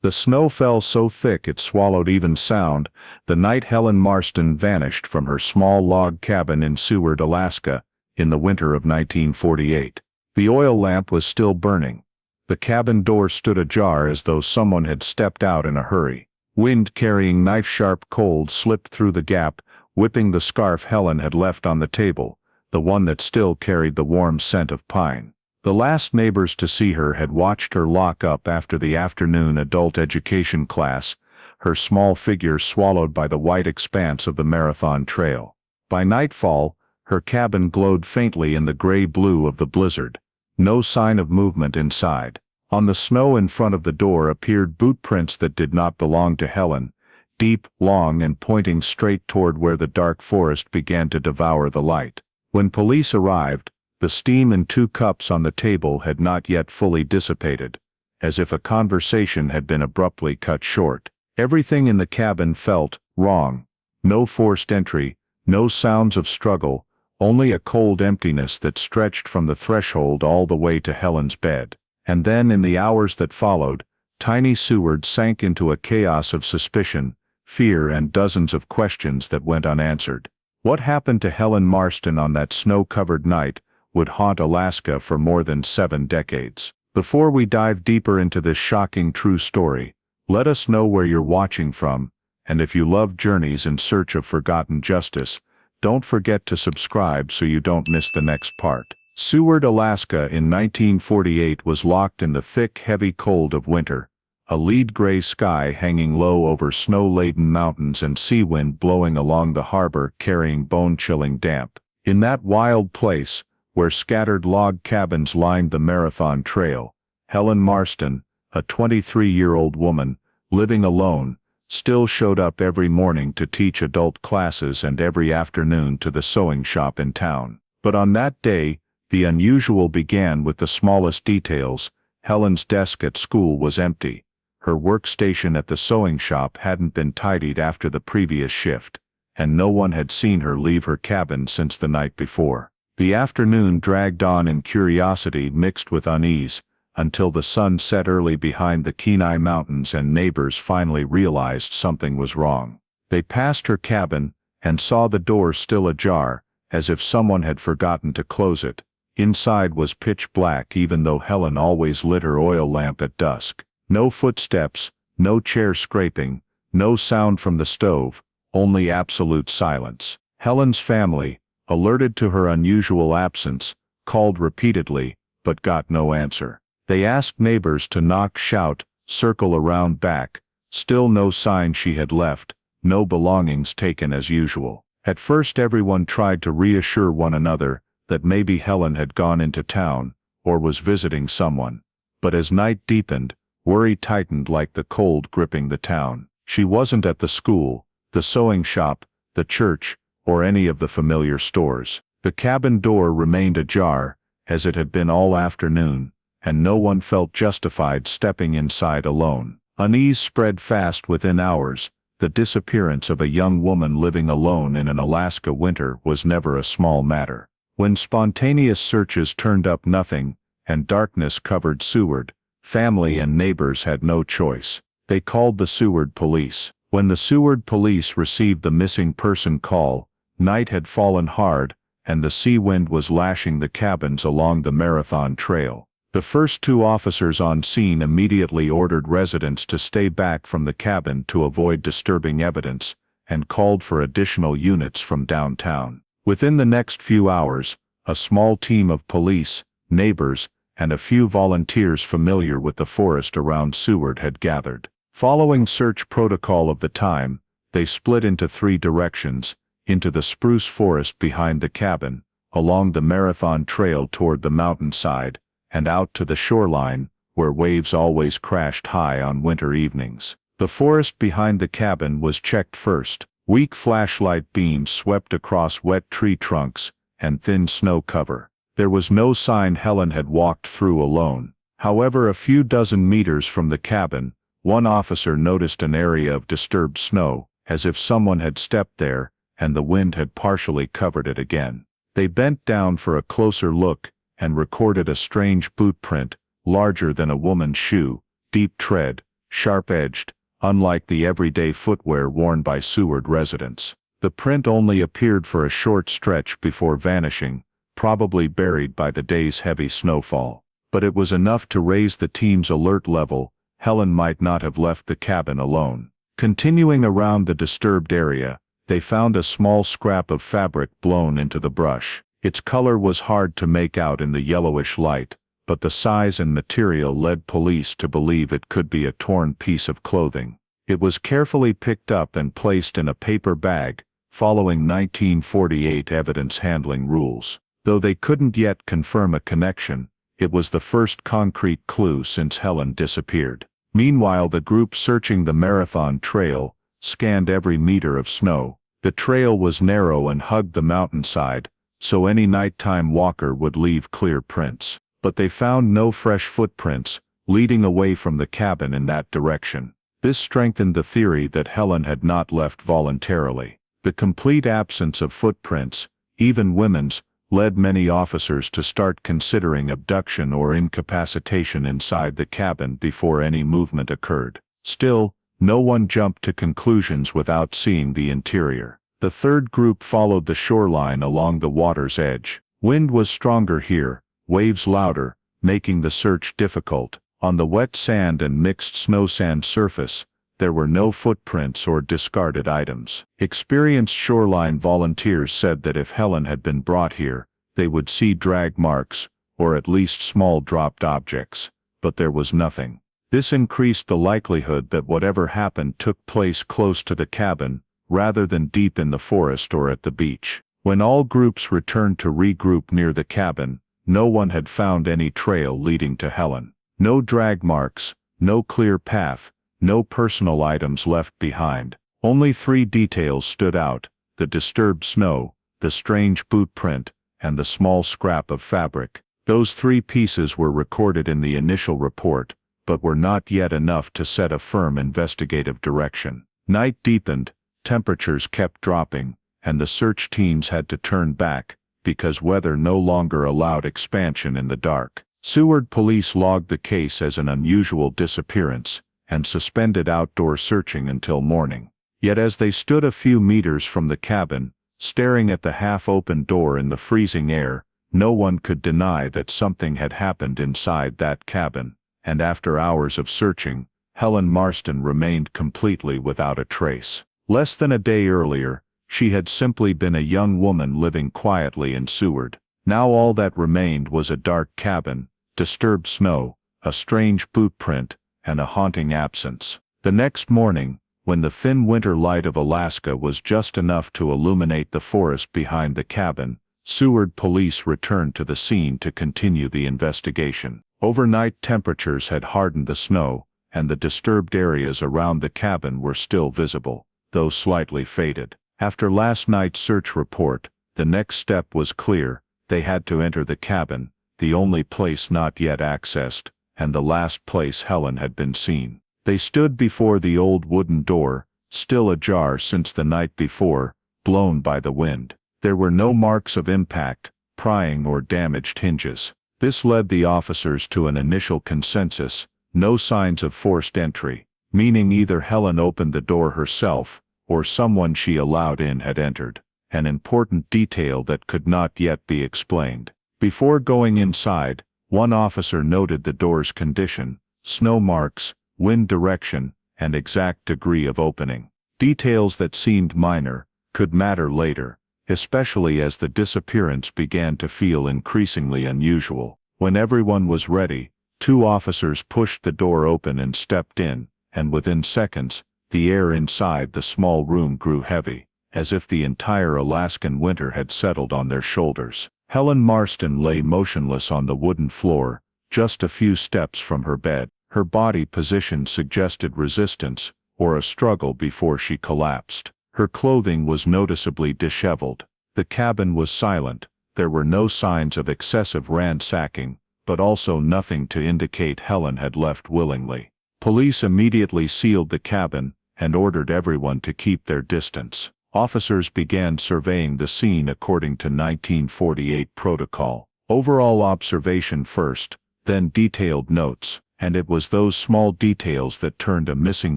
The snow fell so thick it swallowed even sound, the night Helen Marston vanished from her small log cabin in Seward, Alaska, in the winter of 1948. The oil lamp was still burning. The cabin door stood ajar as though someone had stepped out in a hurry. Wind carrying knife-sharp cold slipped through the gap, whipping the scarf Helen had left on the table, the one that still carried the warm scent of pine. The last neighbors to see her had watched her lock up after the afternoon adult education class, her small figure swallowed by the white expanse of the marathon trail. By nightfall, her cabin glowed faintly in the gray-blue of the blizzard. No sign of movement inside. On the snow in front of the door appeared boot prints that did not belong to Helen, deep, long, and pointing straight toward where the dark forest began to devour the light. When police arrived, the steam in 2 cups on the table had not yet fully dissipated, as if a conversation had been abruptly cut short. Everything in the cabin felt wrong. No forced entry, no sounds of struggle, only a cold emptiness that stretched from the threshold all the way to Helen's bed. And then in the hours that followed, tiny Seward sank into a chaos of suspicion, fear, and dozens of questions that went unanswered. What happened to Helen Marston on that snow-covered night would haunt Alaska for more than 7 decades. Before we dive deeper into this shocking true story, let us know where you're watching from, and if you love journeys in search of forgotten justice, don't forget to subscribe so you don't miss the next part. Seward, Alaska in 1948 was locked in the thick, heavy cold of winter, a lead-gray sky hanging low over snow-laden mountains and sea wind blowing along the harbor carrying bone-chilling damp. In that wild place, where scattered log cabins lined the marathon trail, Helen Marston, a 23-year-old woman, living alone, still showed up every morning to teach adult classes and every afternoon to the sewing shop in town. But on that day, the unusual began with the smallest details. Helen's desk at school was empty. Her workstation at the sewing shop hadn't been tidied after the previous shift, and no one had seen her leave her cabin since the night before. The afternoon dragged on in curiosity mixed with unease, until the sun set early behind the Kenai Mountains and neighbors finally realized something was wrong. They passed her cabin and saw the door still ajar, as if someone had forgotten to close it. Inside was pitch black even though Helen always lit her oil lamp at dusk. No footsteps, no chair scraping, no sound from the stove, only absolute silence. Helen's family, alerted to her unusual absence, called repeatedly, but got no answer. They asked neighbors to knock, shout, circle around back. Still no sign she had left, no belongings taken as usual. At first everyone tried to reassure one another that maybe Helen had gone into town, or was visiting someone. But as night deepened, worry tightened like the cold gripping the town. She wasn't at the school, the sewing shop, the church, or any of the familiar stores. The cabin door remained ajar, as it had been all afternoon, and no one felt justified stepping inside alone. Unease spread fast within hours. The disappearance of a young woman living alone in an Alaska winter was never a small matter. When spontaneous searches turned up nothing, and darkness covered Seward, family and neighbors had no choice. They called the Seward police. When the Seward police received the missing person call, night had fallen hard, and the sea wind was lashing the cabins along the marathon trail. The first 2 officers on scene immediately ordered residents to stay back from the cabin to avoid disturbing evidence, and called for additional units from downtown. Within the next few hours, a small team of police, neighbors, and a few volunteers familiar with the forest around Seward had gathered. Following search protocol of the time, they split into 3 directions, into the spruce forest behind the cabin, along the marathon trail toward the mountainside, and out to the shoreline, where waves always crashed high on winter evenings. The forest behind the cabin was checked first. Weak flashlight beams swept across wet tree trunks and thin snow cover. There was no sign Helen had walked through alone. However, a few dozen meters from the cabin, one officer noticed an area of disturbed snow, as if someone had stepped there, and the wind had partially covered it again. They bent down for a closer look, and recorded a strange boot print, larger than a woman's shoe, deep tread, sharp-edged, unlike the everyday footwear worn by Seward residents. The print only appeared for a short stretch before vanishing, probably buried by the day's heavy snowfall. But it was enough to raise the team's alert level. Helen might not have left the cabin alone. Continuing around the disturbed area, they found a small scrap of fabric blown into the brush. Its color was hard to make out in the yellowish light, but the size and material led police to believe it could be a torn piece of clothing. It was carefully picked up and placed in a paper bag, following 1948 evidence handling rules. Though they couldn't yet confirm a connection, it was the first concrete clue since Helen disappeared. Meanwhile, the group searching the Marathon Trail scanned every meter of snow. The trail was narrow and hugged the mountainside, so any nighttime walker would leave clear prints. But they found no fresh footprints leading away from the cabin in that direction. This strengthened the theory that Helen had not left voluntarily. The complete absence of footprints, even women's, led many officers to start considering abduction or incapacitation inside the cabin before any movement occurred. Still, no one jumped to conclusions without seeing the interior. The third group followed the shoreline along the water's edge. Wind was stronger here, waves louder, making the search difficult. On the wet sand and mixed snow-sand surface, there were no footprints or discarded items. Experienced shoreline volunteers said that if Helen had been brought here, they would see drag marks, or at least small dropped objects, but there was nothing. This increased the likelihood that whatever happened took place close to the cabin, rather than deep in the forest or at the beach. When all groups returned to regroup near the cabin, no one had found any trail leading to Helen. No drag marks, no clear path, no personal items left behind. Only three details stood out: the disturbed snow, the strange boot print, and the small scrap of fabric. Those three pieces were recorded in the initial report, but were not yet enough to set a firm investigative direction. Night deepened, temperatures kept dropping, and the search teams had to turn back, because weather no longer allowed expansion in the dark. Seward police logged the case as an unusual disappearance, and suspended outdoor searching until morning. Yet as they stood a few meters from the cabin, staring at the half-open door in the freezing air, no one could deny that something had happened inside that cabin, and after hours of searching, Helen Marston remained completely without a trace. Less than a day earlier, she had simply been a young woman living quietly in Seward. Now all that remained was a dark cabin, disturbed snow, a strange boot print, and a haunting absence. The next morning, when the thin winter light of Alaska was just enough to illuminate the forest behind the cabin, Seward police returned to the scene to continue the investigation. Overnight temperatures had hardened the snow, and the disturbed areas around the cabin were still visible, though slightly faded. After last night's search report, the next step was clear: they had to enter the cabin, the only place not yet accessed, and the last place Helen had been seen. They stood before the old wooden door, still ajar since the night before, blown by the wind. There were no marks of impact, prying or damaged hinges. This led the officers to an initial consensus: no signs of forced entry, meaning either Helen opened the door herself, or someone she allowed in had entered, an important detail that could not yet be explained. Before going inside, one officer noted the door's condition: snow marks, wind direction, and exact degree of opening. Details that seemed minor could matter later, especially as the disappearance began to feel increasingly unusual. When everyone was ready, two officers pushed the door open and stepped in, and within seconds, the air inside the small room grew heavy, as if the entire Alaskan winter had settled on their shoulders. Helen Marston lay motionless on the wooden floor, just a few steps from her bed. Her body position suggested resistance, or a struggle before she collapsed. Her clothing was noticeably disheveled. The cabin was silent. There were no signs of excessive ransacking, but also nothing to indicate Helen had left willingly. Police immediately sealed the cabin and ordered everyone to keep their distance. Officers began surveying the scene according to 1948 protocol. Overall observation first, then detailed notes, and it was those small details that turned a missing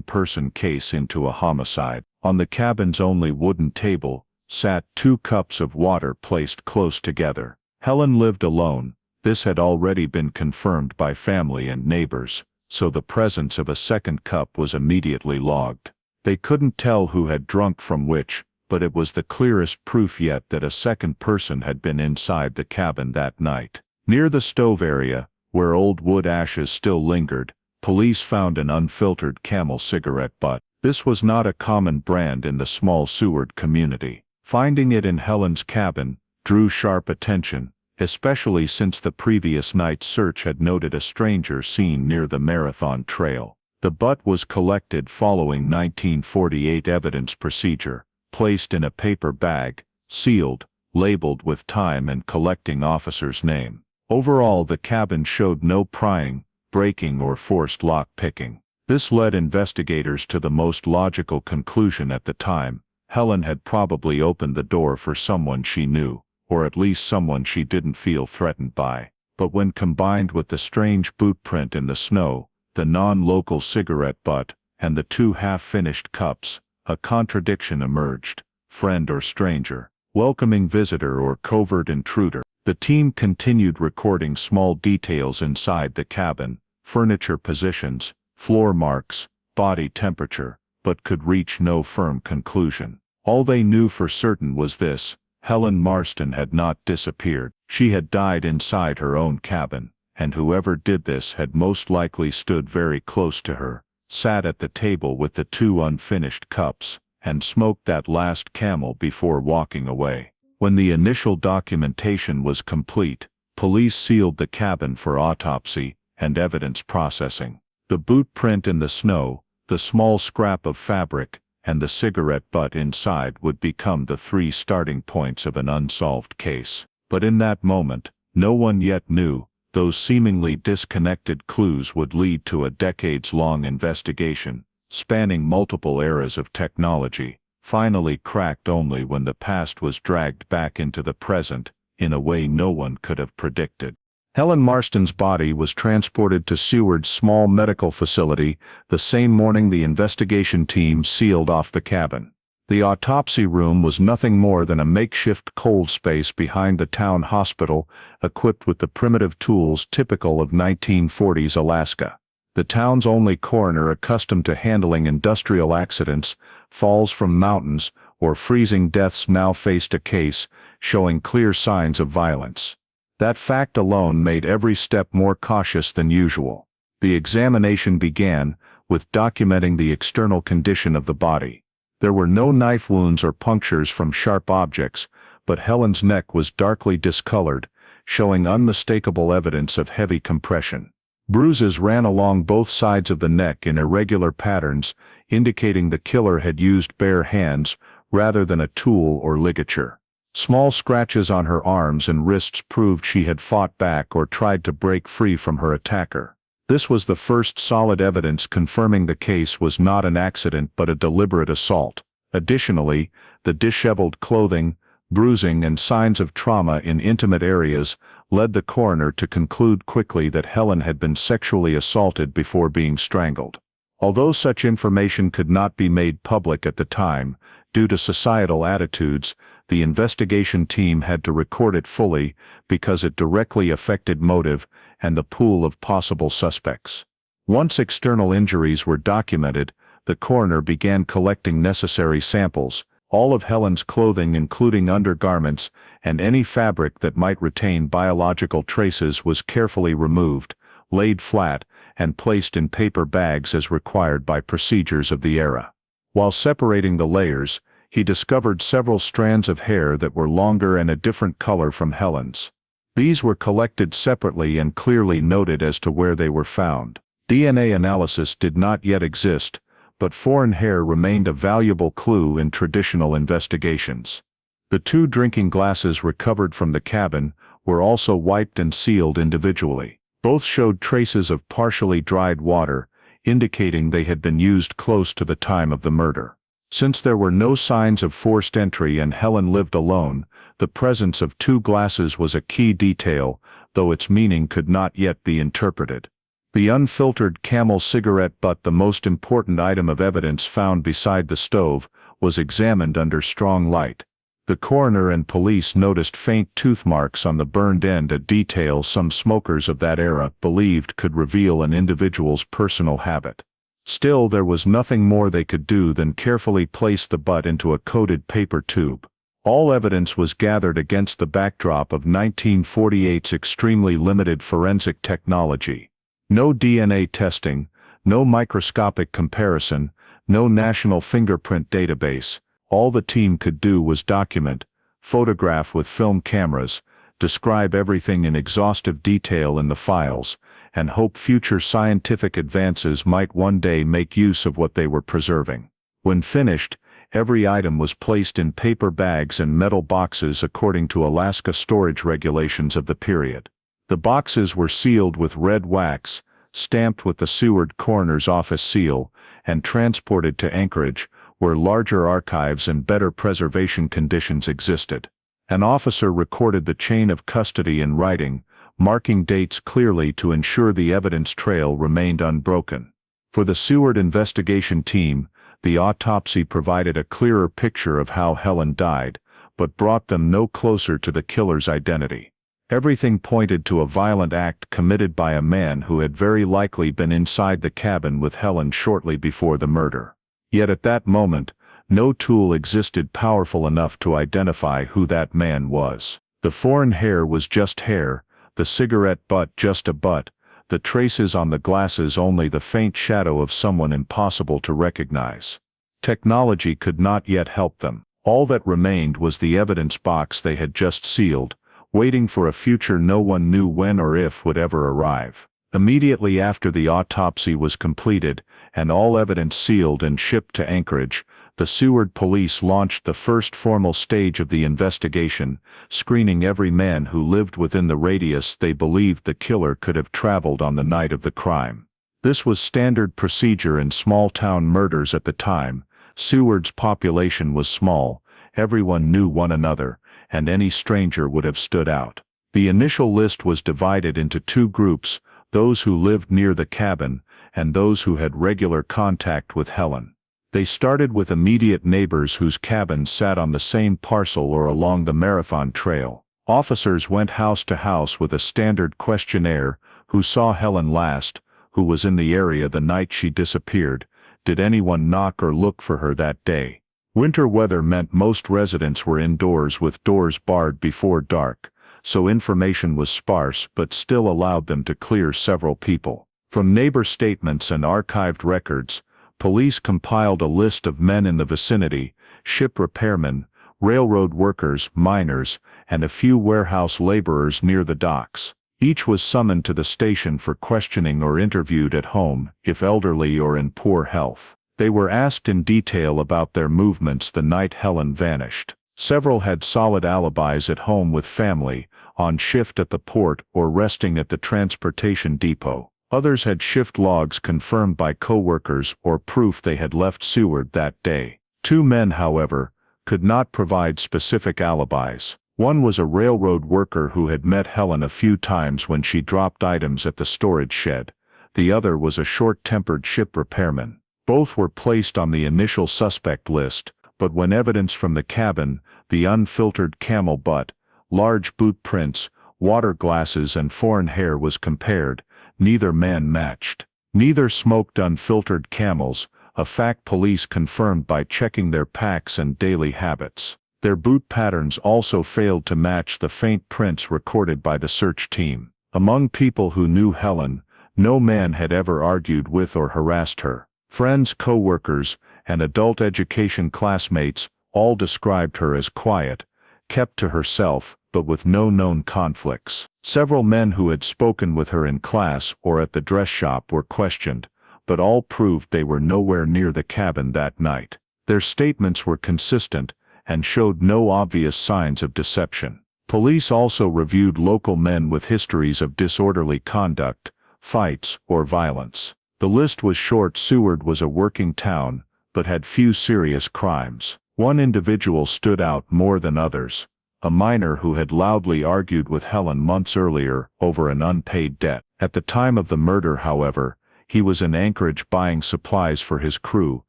person case into a homicide. On the cabin's only wooden table sat 2 cups of water placed close together. Helen lived alone. This had already been confirmed by family and neighbors, so the presence of a second cup was immediately logged. They couldn't tell who had drunk from which, but it was the clearest proof yet that a second person had been inside the cabin that night. Near the stove area, where old wood ashes still lingered, police found an unfiltered Camel cigarette butt. This was not a common brand in the small Seward community. Finding it in Helen's cabin drew sharp attention, especially since the previous night's search had noted a stranger seen near the Marathon Trail. The butt was collected following 1948 evidence procedure, placed in a paper bag, sealed, labeled with time and collecting officer's name. Overall, the cabin showed no prying, breaking or forced lock-picking. This led investigators to the most logical conclusion at the time: Helen had probably opened the door for someone she knew, or at least someone she didn't feel threatened by. But when combined with the strange boot print in the snow, the non-local cigarette butt, and the 2 half-finished cups, a contradiction emerged: friend or stranger, welcoming visitor or covert intruder. The team continued recording small details inside the cabin: furniture positions, floor marks, body temperature, but could reach no firm conclusion. All they knew for certain was this: Helen Marston had not disappeared. She had died inside her own cabin, and whoever did this had most likely stood very close to her, sat at the table with the 2 unfinished cups, and smoked that last Camel before walking away. When the initial documentation was complete, police sealed the cabin for autopsy and evidence processing. The boot print in the snow, the small scrap of fabric, and the cigarette butt inside would become the 3 starting points of an unsolved case. But in that moment, no one yet knew, those seemingly disconnected clues would lead to a decades-long investigation, spanning multiple eras of technology, finally cracked only when the past was dragged back into the present, in a way no one could have predicted. Helen Marston's body was transported to Seward's small medical facility the same morning the investigation team sealed off the cabin. The autopsy room was nothing more than a makeshift cold space behind the town hospital, equipped with the primitive tools typical of 1940s Alaska. The town's only coroner accustomed to handling industrial accidents, falls from mountains, or freezing deaths now faced a case showing clear signs of violence. That fact alone made every step more cautious than usual. The examination began with documenting the external condition of the body. There were no knife wounds or punctures from sharp objects, but Helen's neck was darkly discolored, showing unmistakable evidence of heavy compression. Bruises ran along both sides of the neck in irregular patterns, indicating the killer had used bare hands rather than a tool or ligature. Small scratches on her arms and wrists proved she had fought back or tried to break free from her attacker. This was the first solid evidence confirming the case was not an accident but a deliberate assault. Additionally, the disheveled clothing, bruising and signs of trauma in intimate areas led the coroner to conclude quickly that Helen had been sexually assaulted before being strangled. Although such information could not be made public at the time, due to societal attitudes, the investigation team had to record it fully because it directly affected motive and the pool of possible suspects. Once external injuries were documented, the coroner began collecting necessary samples. All of Helen's clothing, including undergarments and any fabric that might retain biological traces, was carefully removed, laid flat, and placed in paper bags as required by procedures of the era. While separating the layers, he discovered several strands of hair that were longer and a different color from Helen's. These were collected separately and clearly noted as to where they were found. DNA analysis did not yet exist, but foreign hair remained a valuable clue in traditional investigations. The 2 drinking glasses recovered from the cabin were also wiped and sealed individually. Both showed traces of partially dried water, indicating they had been used close to the time of the murder. Since there were no signs of forced entry and Helen lived alone, the presence of 2 glasses was a key detail, though its meaning could not yet be interpreted. The unfiltered Camel cigarette butt, the most important item of evidence found beside the stove, was examined under strong light. The coroner and police noticed faint tooth marks on the burned end, a detail some smokers of that era believed could reveal an individual's personal habit. Still, there was nothing more they could do than carefully place the butt into a coated paper tube. All evidence was gathered against the backdrop of 1948's extremely limited forensic technology. No DNA testing, no microscopic comparison, no national fingerprint database. All the team could do was document, photograph with film cameras, describe everything in exhaustive detail in the files, and hope future scientific advances might one day make use of what they were preserving. When finished, every item was placed in paper bags and metal boxes according to Alaska storage regulations of the period. The boxes were sealed with red wax, stamped with the Seward coroner's office seal, and transported to Anchorage, where larger archives and better preservation conditions existed. An officer recorded the chain of custody in writing, marking dates clearly to ensure the evidence trail remained unbroken. For the Seward investigation team, the autopsy provided a clearer picture of how Helen died, but brought them no closer to the killer's identity. Everything pointed to a violent act committed by a man who had very likely been inside the cabin with Helen shortly before the murder. Yet at that moment, no tool existed powerful enough to identify who that man was. The foreign hair was just hair, the cigarette butt just a butt, the traces on the glasses only the faint shadow of someone impossible to recognize. Technology could not yet help them. All that remained was the evidence box they had just sealed, waiting for a future no one knew when or if would ever arrive. Immediately after the autopsy was completed, and all evidence sealed and shipped to Anchorage, the Seward police launched the first formal stage of the investigation, screening every man who lived within the radius they believed the killer could have traveled on the night of the crime. This was standard procedure in small-town murders at the time. Seward's population was small, everyone knew one another, and any stranger would have stood out. The initial list was divided into two groups, those who lived near the cabin, and those who had regular contact with Helen. They started with immediate neighbors whose cabins sat on the same parcel or along the Marathon Trail. Officers went house to house with a standard questionnaire: who saw Helen last, who was in the area the night she disappeared, did anyone knock or look for her that day. Winter weather meant most residents were indoors with doors barred before dark, so information was sparse but still allowed them to clear several people. From neighbor statements and archived records, police compiled a list of men in the vicinity: ship repairmen, railroad workers, miners, and a few warehouse laborers near the docks. Each was summoned to the station for questioning or interviewed at home, if elderly or in poor health. They were asked in detail about their movements the night Helen vanished. Several had solid alibis at home with family, on shift at the port or resting at the transportation depot. Others had shift logs confirmed by co-workers or proof they had left Seward that day. Two men, however, could not provide specific alibis. One was a railroad worker who had met Helen a few times when she dropped items at the storage shed. The other was a short-tempered ship repairman. Both were placed on the initial suspect list, but when evidence from the cabin, the unfiltered camel butt, large boot prints, water glasses and foreign hair was compared, neither man matched. Neither smoked unfiltered camels, a fact police confirmed by checking their packs and daily habits. Their boot patterns also failed to match the faint prints recorded by the search team. Among people who knew Helen, no man had ever argued with or harassed her. Friends, co-workers, and adult education classmates all described her as quiet, kept to herself, but with no known conflicts. Several men who had spoken with her in class or at the dress shop were questioned, but all proved they were nowhere near the cabin that night. Their statements were consistent and showed no obvious signs of deception. Police also reviewed local men with histories of disorderly conduct, fights, or violence. The list was short. Seward was a working town, but had few serious crimes. One individual stood out more than others: a miner who had loudly argued with Helen months earlier over an unpaid debt. At the time of the murder, however, he was in Anchorage buying supplies for his crew,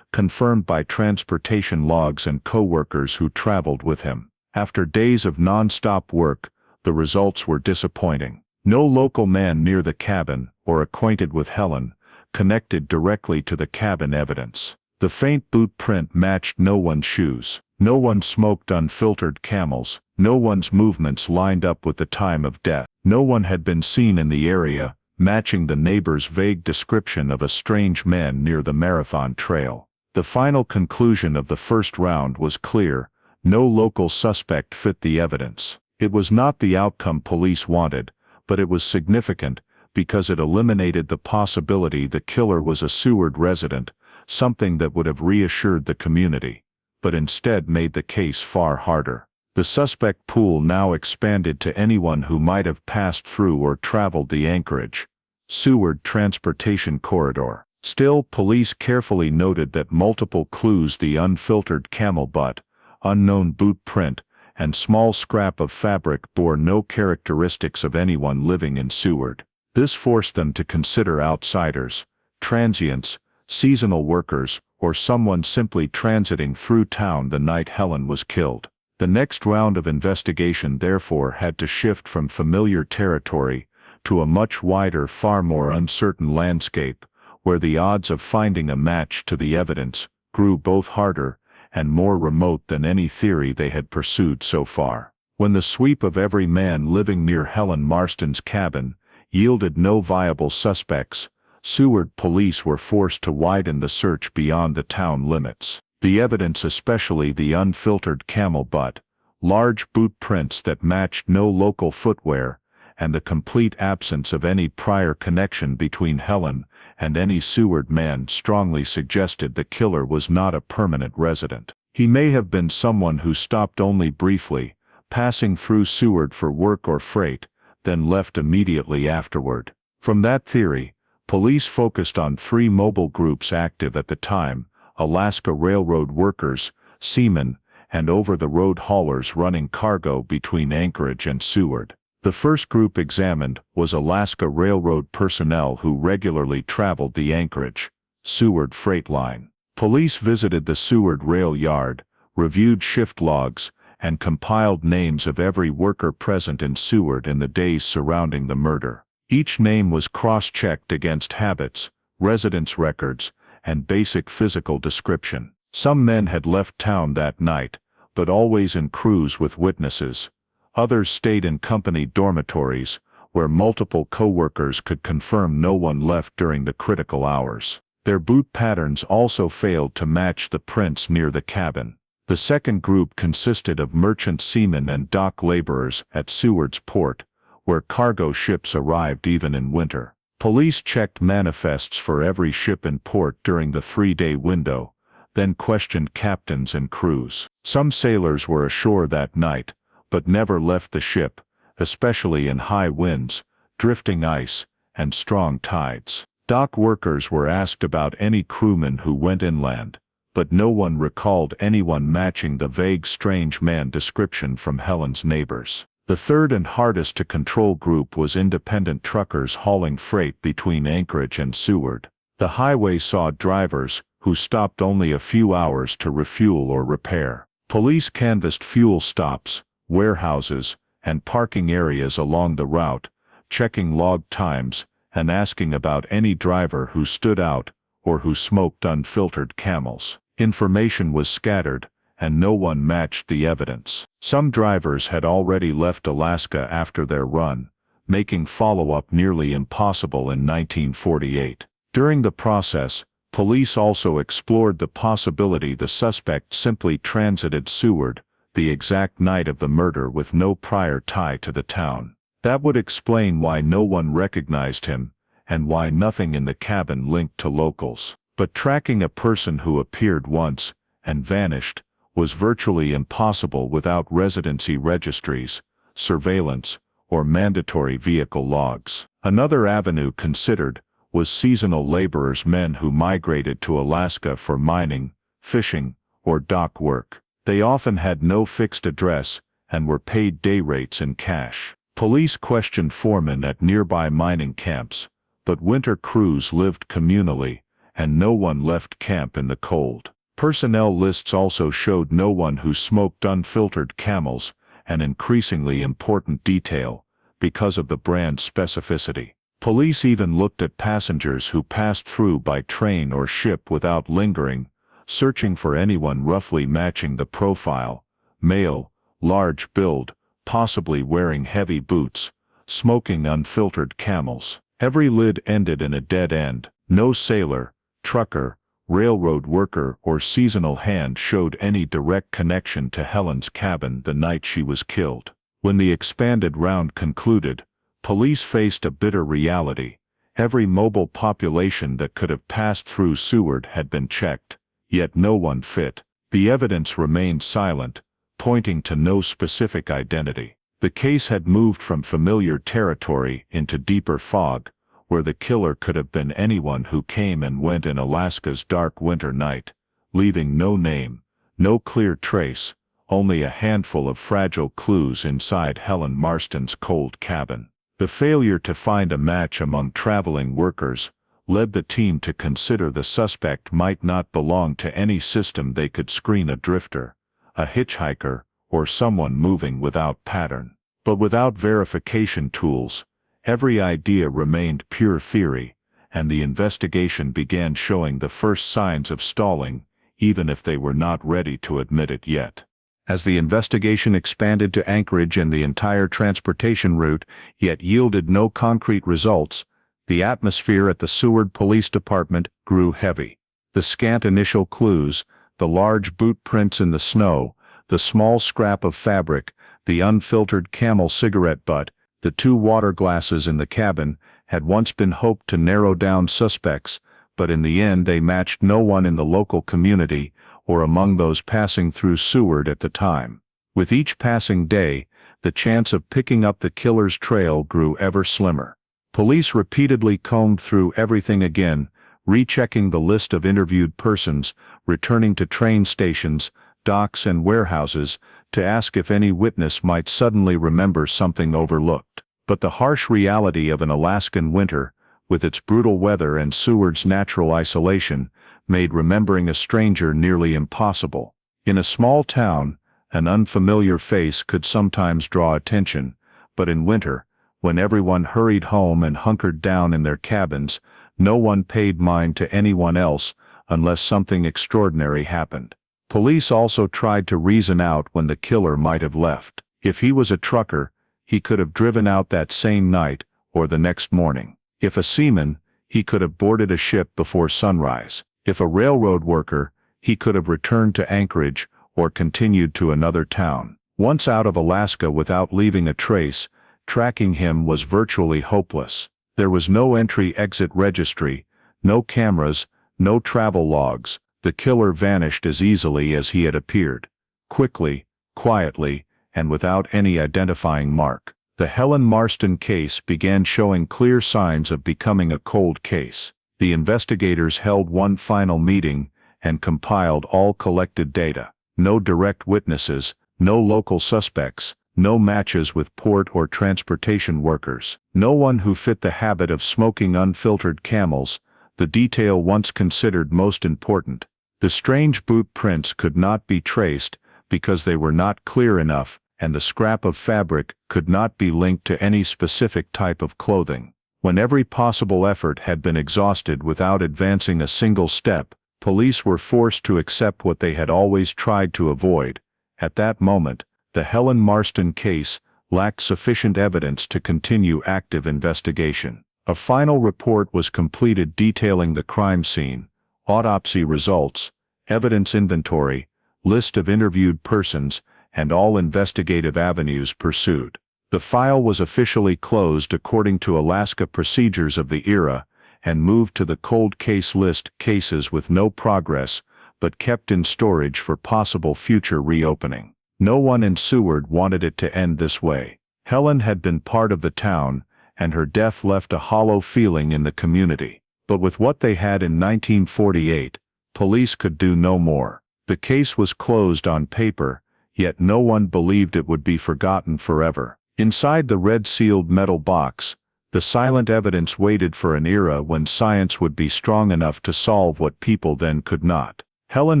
confirmed by transportation logs and co-workers who traveled with him. After days of non-stop work, the results were disappointing. No local man near the cabin, or acquainted with Helen, connected directly to the cabin evidence. The faint boot print matched no one's shoes. No one smoked unfiltered Camels. No one's movements lined up with the time of death. No one had been seen in the area, matching the neighbor's vague description of a strange man near the Marathon Trail. The final conclusion of the first round was clear: no local suspect fit the evidence. It was not the outcome police wanted, but it was significant because it eliminated the possibility the killer was a Seward resident, something that would have reassured the community, but instead made the case far harder. The suspect pool now expanded to anyone who might have passed through or traveled the Anchorage, Seward transportation corridor. Still, police carefully noted that multiple clues, the unfiltered camel butt, unknown boot print, and small scrap of fabric, bore no characteristics of anyone living in Seward. This forced them to consider outsiders, transients, seasonal workers, or someone simply transiting through town the night Helen was killed. The next round of investigation therefore had to shift from familiar territory to a much wider, far more uncertain landscape, where the odds of finding a match to the evidence grew both harder and more remote than any theory they had pursued so far. When the sweep of every man living near Helen Marston's cabin yielded no viable suspects, Seward police were forced to widen the search beyond the town limits. The evidence, especially the unfiltered camel butt, large boot prints that matched no local footwear, and the complete absence of any prior connection between Helen and any Seward man, strongly suggested the killer was not a permanent resident. He may have been someone who stopped only briefly, passing through Seward for work or freight, then left immediately afterward. From that theory, police focused on three mobile groups active at the time: Alaska Railroad workers, seamen, and over-the-road haulers running cargo between Anchorage and Seward. The first group examined was Alaska Railroad personnel who regularly traveled the Anchorage, Seward freight line. Police visited the Seward rail yard, reviewed shift logs, and compiled names of every worker present in Seward in the days surrounding the murder. Each name was cross-checked against habits, residence records, and basic physical description. Some men had left town that night, but always in crews with witnesses. Others stayed in company dormitories, where multiple co-workers could confirm no one left during the critical hours. Their boot patterns also failed to match the prints near the cabin. The second group consisted of merchant seamen and dock laborers at Seward's port, where cargo ships arrived even in winter. Police checked manifests for every ship in port during the 3-day window, then questioned captains and crews. Some sailors were ashore that night, but never left the ship, especially in high winds, drifting ice, and strong tides. Dock workers were asked about any crewmen who went inland, but no one recalled anyone matching the vague strange man description from Helen's neighbors. The third and hardest to control group was independent truckers hauling freight between Anchorage and Seward. The highway saw drivers who stopped only a few hours to refuel or repair. Police canvassed fuel stops, warehouses, and parking areas along the route, checking log times and asking about any driver who stood out or who smoked unfiltered Camels. Information was scattered, and no one matched the evidence. Some drivers had already left Alaska after their run, making follow-up nearly impossible in 1948. During the process, police also explored the possibility the suspect simply transited Seward the exact night of the murder with no prior tie to the town. That would explain why no one recognized him, and why nothing in the cabin linked to locals. But tracking a person who appeared once and vanished was virtually impossible without residency registries, surveillance, or mandatory vehicle logs. Another avenue considered was seasonal laborers, men who migrated to Alaska for mining, fishing, or dock work. They often had no fixed address and were paid day rates in cash. Police questioned foremen at nearby mining camps, but winter crews lived communally, and no one left camp in the cold. Personnel lists also showed no one who smoked unfiltered Camels, an increasingly important detail, because of the brand's specificity. Police even looked at passengers who passed through by train or ship without lingering, searching for anyone roughly matching the profile: male, large build, possibly wearing heavy boots, smoking unfiltered Camels. Every lid ended in a dead end. No sailor, trucker, railroad worker or seasonal hand showed any direct connection to Helen's cabin the night she was killed. When the expanded round concluded, police faced a bitter reality. Every mobile population that could have passed through Seward had been checked, yet no one fit. The evidence remained silent, pointing to no specific identity. The case had moved from familiar territory into deeper fog, where the killer could have been anyone who came and went in Alaska's dark winter night, leaving no name, no clear trace, only a handful of fragile clues inside Helen Marston's cold cabin. The failure to find a match among traveling workers led the team to consider the suspect might not belong to any system they could screen: a drifter, a hitchhiker, or someone moving without pattern. But without verification tools, every idea remained pure theory, and the investigation began showing the first signs of stalling, even if they were not ready to admit it yet. As the investigation expanded to Anchorage and the entire transportation route, yet yielded no concrete results, the atmosphere at the Seward Police Department grew heavy. The scant initial clues, the large boot prints in the snow, the small scrap of fabric, the unfiltered Camel cigarette butt, the 2 water glasses in the cabin, had once been hoped to narrow down suspects, but in the end they matched no one in the local community or among those passing through Seward at the time. With each passing day, the chance of picking up the killer's trail grew ever slimmer. Police repeatedly combed through everything again, rechecking the list of interviewed persons, returning to train stations, docks and warehouses, to ask if any witness might suddenly remember something overlooked. But the harsh reality of an Alaskan winter, with its brutal weather and Seward's natural isolation, made remembering a stranger nearly impossible. In a small town, an unfamiliar face could sometimes draw attention, but in winter, when everyone hurried home and hunkered down in their cabins, no one paid mind to anyone else unless something extraordinary happened. Police also tried to reason out when the killer might have left. If he was a trucker, he could have driven out that same night or the next morning. If a seaman, he could have boarded a ship before sunrise. If a railroad worker, he could have returned to Anchorage or continued to another town. Once out of Alaska without leaving a trace, tracking him was virtually hopeless. There was no entry-exit registry, no cameras, no travel logs. The killer vanished as easily as he had appeared, quickly, quietly, and without any identifying mark. The Helen Marston case began showing clear signs of becoming a cold case. The investigators held one final meeting and compiled all collected data. No direct witnesses, no local suspects, no matches with port or transportation workers, no one who fit the habit of smoking unfiltered Camels, the detail once considered most important. The strange boot prints could not be traced because they were not clear enough, and the scrap of fabric could not be linked to any specific type of clothing. When every possible effort had been exhausted without advancing a single step, police were forced to accept what they had always tried to avoid. At that moment, the Helen Marston case lacked sufficient evidence to continue active investigation. A final report was completed detailing the crime scene, autopsy results, evidence inventory, list of interviewed persons, and all investigative avenues pursued. The file was officially closed according to Alaska procedures of the era, and moved to the cold case list: cases with no progress, but kept in storage for possible future reopening. No one in Seward wanted it to end this way. Helen had been part of the town, and her death left a hollow feeling in the community. But with what they had in 1948, police could do no more. The case was closed on paper, yet no one believed it would be forgotten forever. Inside the red-sealed metal box, the silent evidence waited for an era when science would be strong enough to solve what people then could not. Helen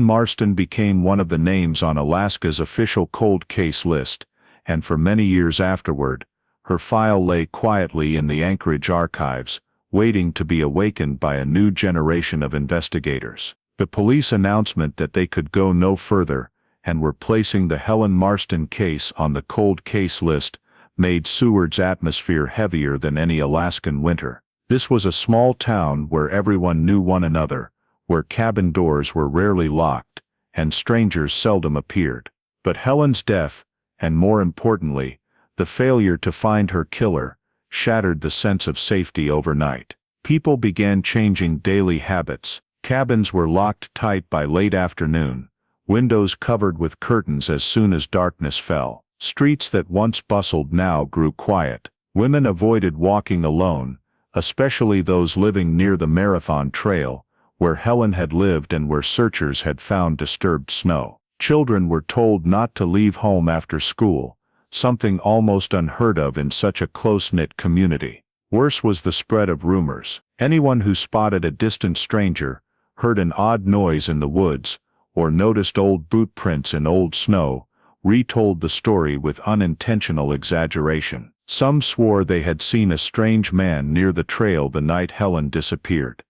Marston became one of the names on Alaska's official cold case list, and for many years afterward, her file lay quietly in the Anchorage archives, waiting to be awakened by a new generation of investigators. The police announcement that they could go no further and were placing the Helen Marston case on the cold case list made Seward's atmosphere heavier than any Alaskan winter. This was a small town where everyone knew one another, where cabin doors were rarely locked, and strangers seldom appeared. But Helen's death, and more importantly, the failure to find her killer, shattered the sense of safety overnight. People began changing daily habits. Cabins were locked tight by late afternoon, windows covered with curtains as soon as darkness fell. Streets that once bustled now grew quiet. Women avoided walking alone, especially those living near the Marathon Trail, where Helen had lived and where searchers had found disturbed snow. Children were told not to leave home after school, something almost unheard of in such a close-knit community. Worse was the spread of rumors. Anyone who spotted a distant stranger, heard an odd noise in the woods, or noticed old boot prints in old snow, retold the story with unintentional exaggeration. Some swore they had seen a strange man near the trail the night Helen disappeared.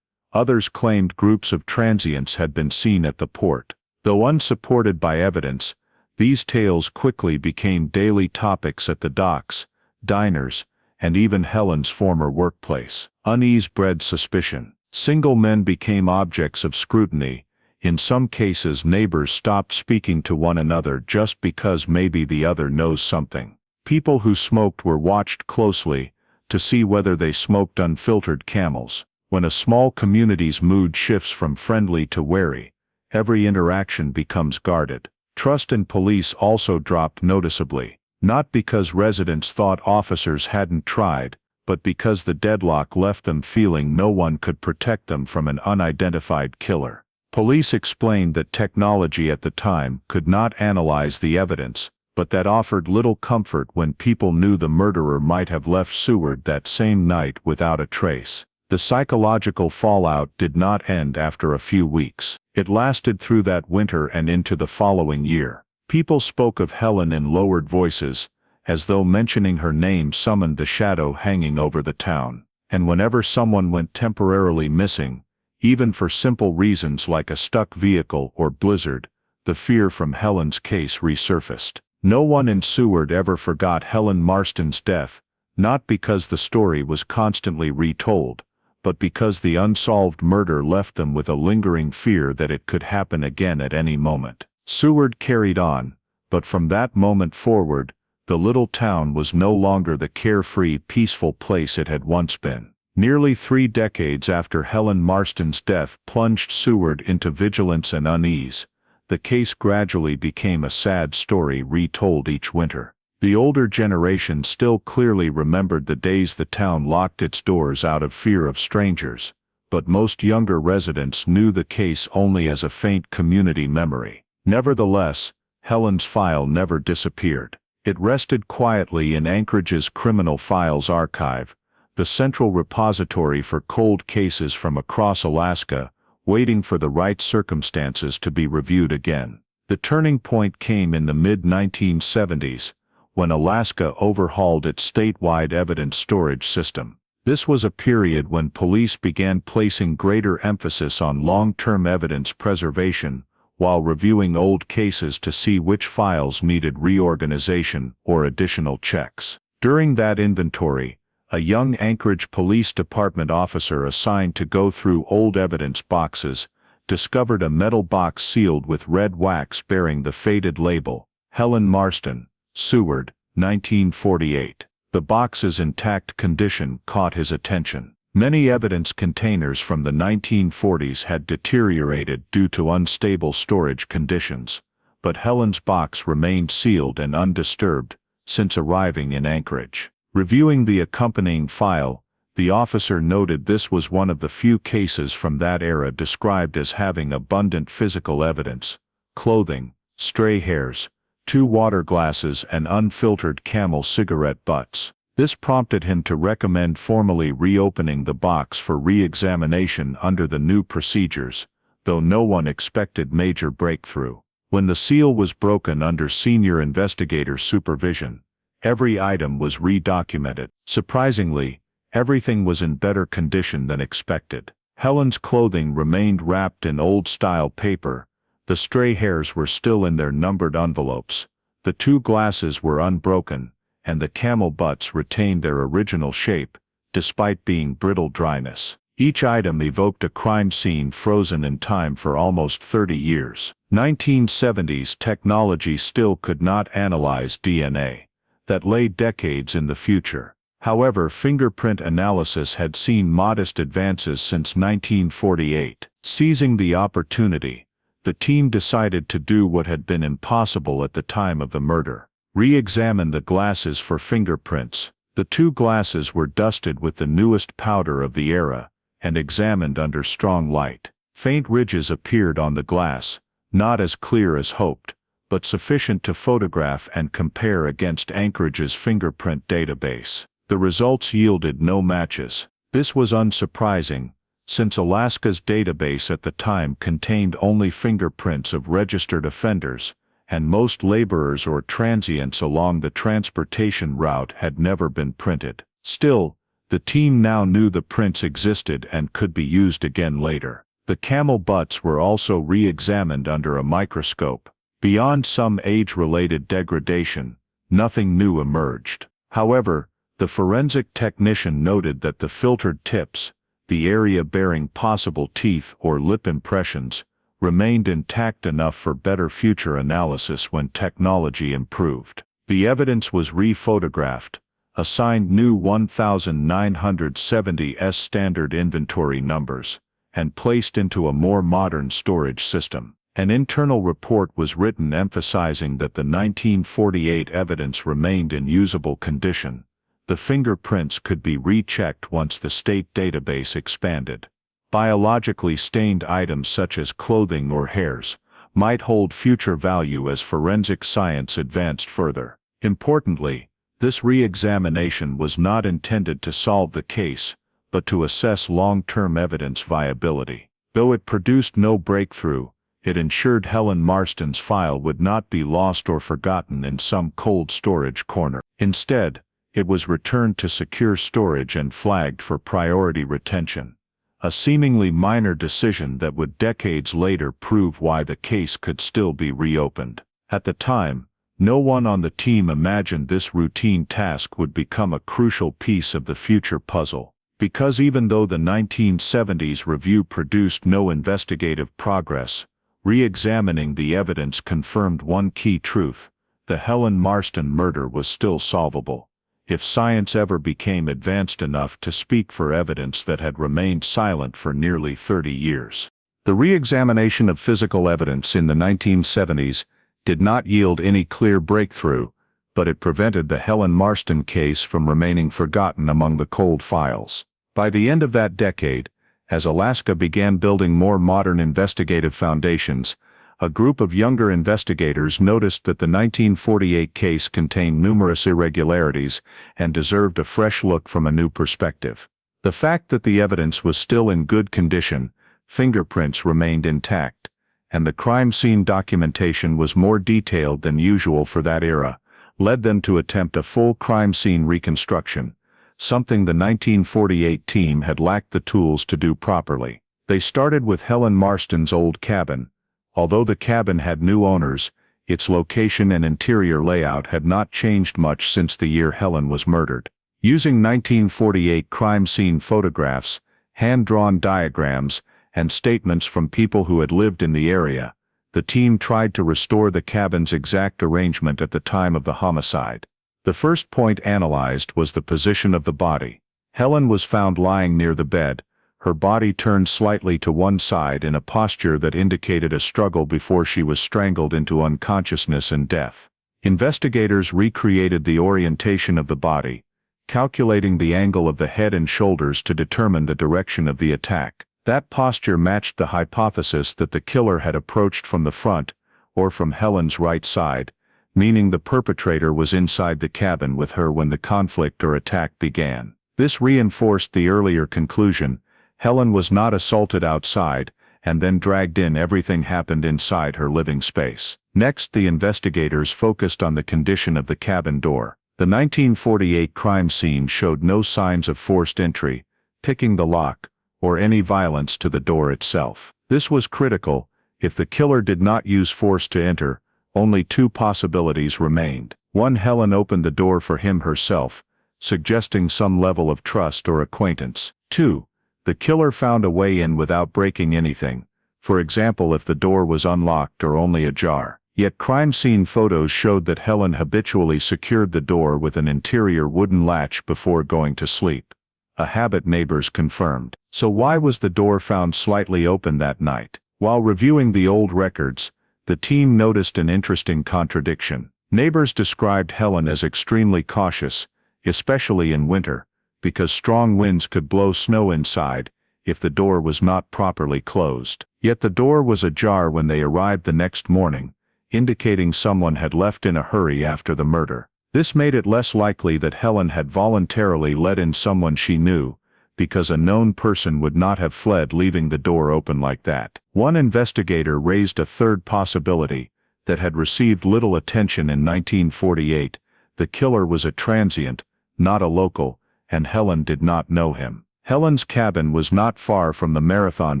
Others claimed groups of transients had been seen at the port. Though unsupported by evidence, these tales quickly became daily topics at the docks, diners, and even Helen's former workplace. Unease bred suspicion. Single men became objects of scrutiny. In some cases, neighbors stopped speaking to one another just because maybe the other knows something. People who smoked were watched closely to see whether they smoked unfiltered Camels. When a small community's mood shifts from friendly to wary, every interaction becomes guarded. Trust in police also dropped noticeably, not because residents thought officers hadn't tried, but because the deadlock left them feeling no one could protect them from an unidentified killer. Police explained that technology at the time could not analyze the evidence, but that offered little comfort when people knew the murderer might have left Seward that same night without a trace. The psychological fallout did not end after a few weeks. It lasted through that winter and into the following year. People spoke of Helen in lowered voices, as though mentioning her name summoned the shadow hanging over the town. And whenever someone went temporarily missing, even for simple reasons like a stuck vehicle or blizzard, the fear from Helen's case resurfaced. No one in Seward ever forgot Helen Marston's death, not because the story was constantly retold, but because the unsolved murder left them with a lingering fear that it could happen again at any moment. Seward carried on, but from that moment forward, the little town was no longer the carefree, peaceful place it had once been. Nearly 3 decades after Helen Marston's death plunged Seward into vigilance and unease, the case gradually became a sad story retold each winter. The older generation still clearly remembered the days the town locked its doors out of fear of strangers, but most younger residents knew the case only as a faint community memory. Nevertheless, Helen's file never disappeared. It rested quietly in Anchorage's Criminal Files Archive, the central repository for cold cases from across Alaska, waiting for the right circumstances to be reviewed again. The turning point came in the mid-1970s, when Alaska overhauled its statewide evidence storage system. This was a period when police began placing greater emphasis on long-term evidence preservation, while reviewing old cases to see which files needed reorganization or additional checks. During that inventory, a young Anchorage Police Department officer assigned to go through old evidence boxes discovered a metal box sealed with red wax bearing the faded label, Helen Marston, Seward, 1948. The box's intact condition caught his attention. Many evidence containers from the 1940s had deteriorated due to unstable storage conditions, but Helen's box remained sealed and undisturbed since arriving in Anchorage. Reviewing the accompanying file, the officer noted this was one of the few cases from that era described as having abundant physical evidence: clothing, stray hairs, 2 water glasses and unfiltered Camel cigarette butts. This prompted him to recommend formally reopening the box for re-examination under the new procedures, though no one expected major breakthrough. When the seal was broken under senior investigator supervision, every item was re-documented. Surprisingly, everything was in better condition than expected. Helen's clothing remained wrapped in old-style paper, the stray hairs were still in their numbered envelopes, the 2 glasses were unbroken, and the camel butts retained their original shape, despite being brittle dryness. Each item evoked a crime scene frozen in time for almost 30 years. 1970s technology still could not analyze DNA that lay decades in the future. However, fingerprint analysis had seen modest advances since 1948. Seizing the opportunity, the team decided to do what had been impossible at the time of the murder: re-examine the glasses for fingerprints. The 2 glasses were dusted with the newest powder of the era and examined under strong light. Faint ridges appeared on the glass, not as clear as hoped, but sufficient to photograph and compare against Anchorage's fingerprint database. The results yielded no matches. This was unsurprising, since Alaska's database at the time contained only fingerprints of registered offenders, and most laborers or transients along the transportation route had never been printed. Still, the team now knew the prints existed and could be used again later. The camel butts were also re-examined under a microscope. Beyond some age-related degradation, nothing new emerged. However, the forensic technician noted that the filtered tips, the area bearing possible teeth or lip impressions, remained intact enough for better future analysis when technology improved. The evidence was re-photographed, assigned new 1970s standard inventory numbers, and placed into a more modern storage system. An internal report was written emphasizing that the 1948 evidence remained in usable condition. The fingerprints could be rechecked once the state database expanded. Biologically stained items such as clothing or hairs might hold future value as forensic science advanced further. Importantly, this re-examination was not intended to solve the case, but to assess long-term evidence viability. Though it produced no breakthrough, it ensured Helen Marston's file would not be lost or forgotten in some cold storage corner. Instead, it was returned to secure storage and flagged for priority retention, a seemingly minor decision that would decades later prove why the case could still be reopened. At the time, no one on the team imagined this routine task would become a crucial piece of the future puzzle. Because even though the 1970s review produced no investigative progress, re-examining the evidence confirmed one key truth: the Helen Marston murder was still solvable, if science ever became advanced enough to speak for evidence that had remained silent for nearly 30 years. The re-examination of physical evidence in the 1970s did not yield any clear breakthrough, but it prevented the Helen Marston case from remaining forgotten among the cold files. By the end of that decade, as Alaska began building more modern investigative foundations, a group of younger investigators noticed that the 1948 case contained numerous irregularities and deserved a fresh look from a new perspective. The fact that the evidence was still in good condition, fingerprints remained intact, and the crime scene documentation was more detailed than usual for that era, led them to attempt a full crime scene reconstruction, something the 1948 team had lacked the tools to do properly. They started with Helen Marston's old cabin. Although the cabin had new owners, its location and interior layout had not changed much since the year Helen was murdered. Using 1948 crime scene photographs, hand-drawn diagrams, and statements from people who had lived in the area, the team tried to restore the cabin's exact arrangement at the time of the homicide. The first point analyzed was the position of the body. Helen was found lying near the bed, her body turned slightly to one side in a posture that indicated a struggle before she was strangled into unconsciousness and death. Investigators recreated the orientation of the body, calculating the angle of the head and shoulders to determine the direction of the attack. That posture matched the hypothesis that the killer had approached from the front, or from Helen's right side, meaning the perpetrator was inside the cabin with her when the conflict or attack began. This reinforced the earlier conclusion: Helen was not assaulted outside and then dragged in. Everything happened inside her living space. Next, the investigators focused on the condition of the cabin door. The 1948 crime scene showed no signs of forced entry, picking the lock, or any violence to the door itself. This was critical. If the killer did not use force to enter, only two possibilities remained. One, Helen opened the door for him herself, suggesting some level of trust or acquaintance. Two, the killer found a way in without breaking anything, for example if the door was unlocked or only ajar. Yet crime scene photos showed that Helen habitually secured the door with an interior wooden latch before going to sleep, a habit neighbors confirmed. So why was the door found slightly open that night? While reviewing the old records, the team noticed an interesting contradiction. Neighbors described Helen as extremely cautious, especially in winter, because strong winds could blow snow inside if the door was not properly closed. Yet the door was ajar when they arrived the next morning, indicating someone had left in a hurry after the murder. This made it less likely that Helen had voluntarily let in someone she knew, because a known person would not have fled leaving the door open like that. One investigator raised a third possibility that had received little attention in 1948. The killer was a transient, not a local, and Helen did not know him. Helen's cabin was not far from the Marathon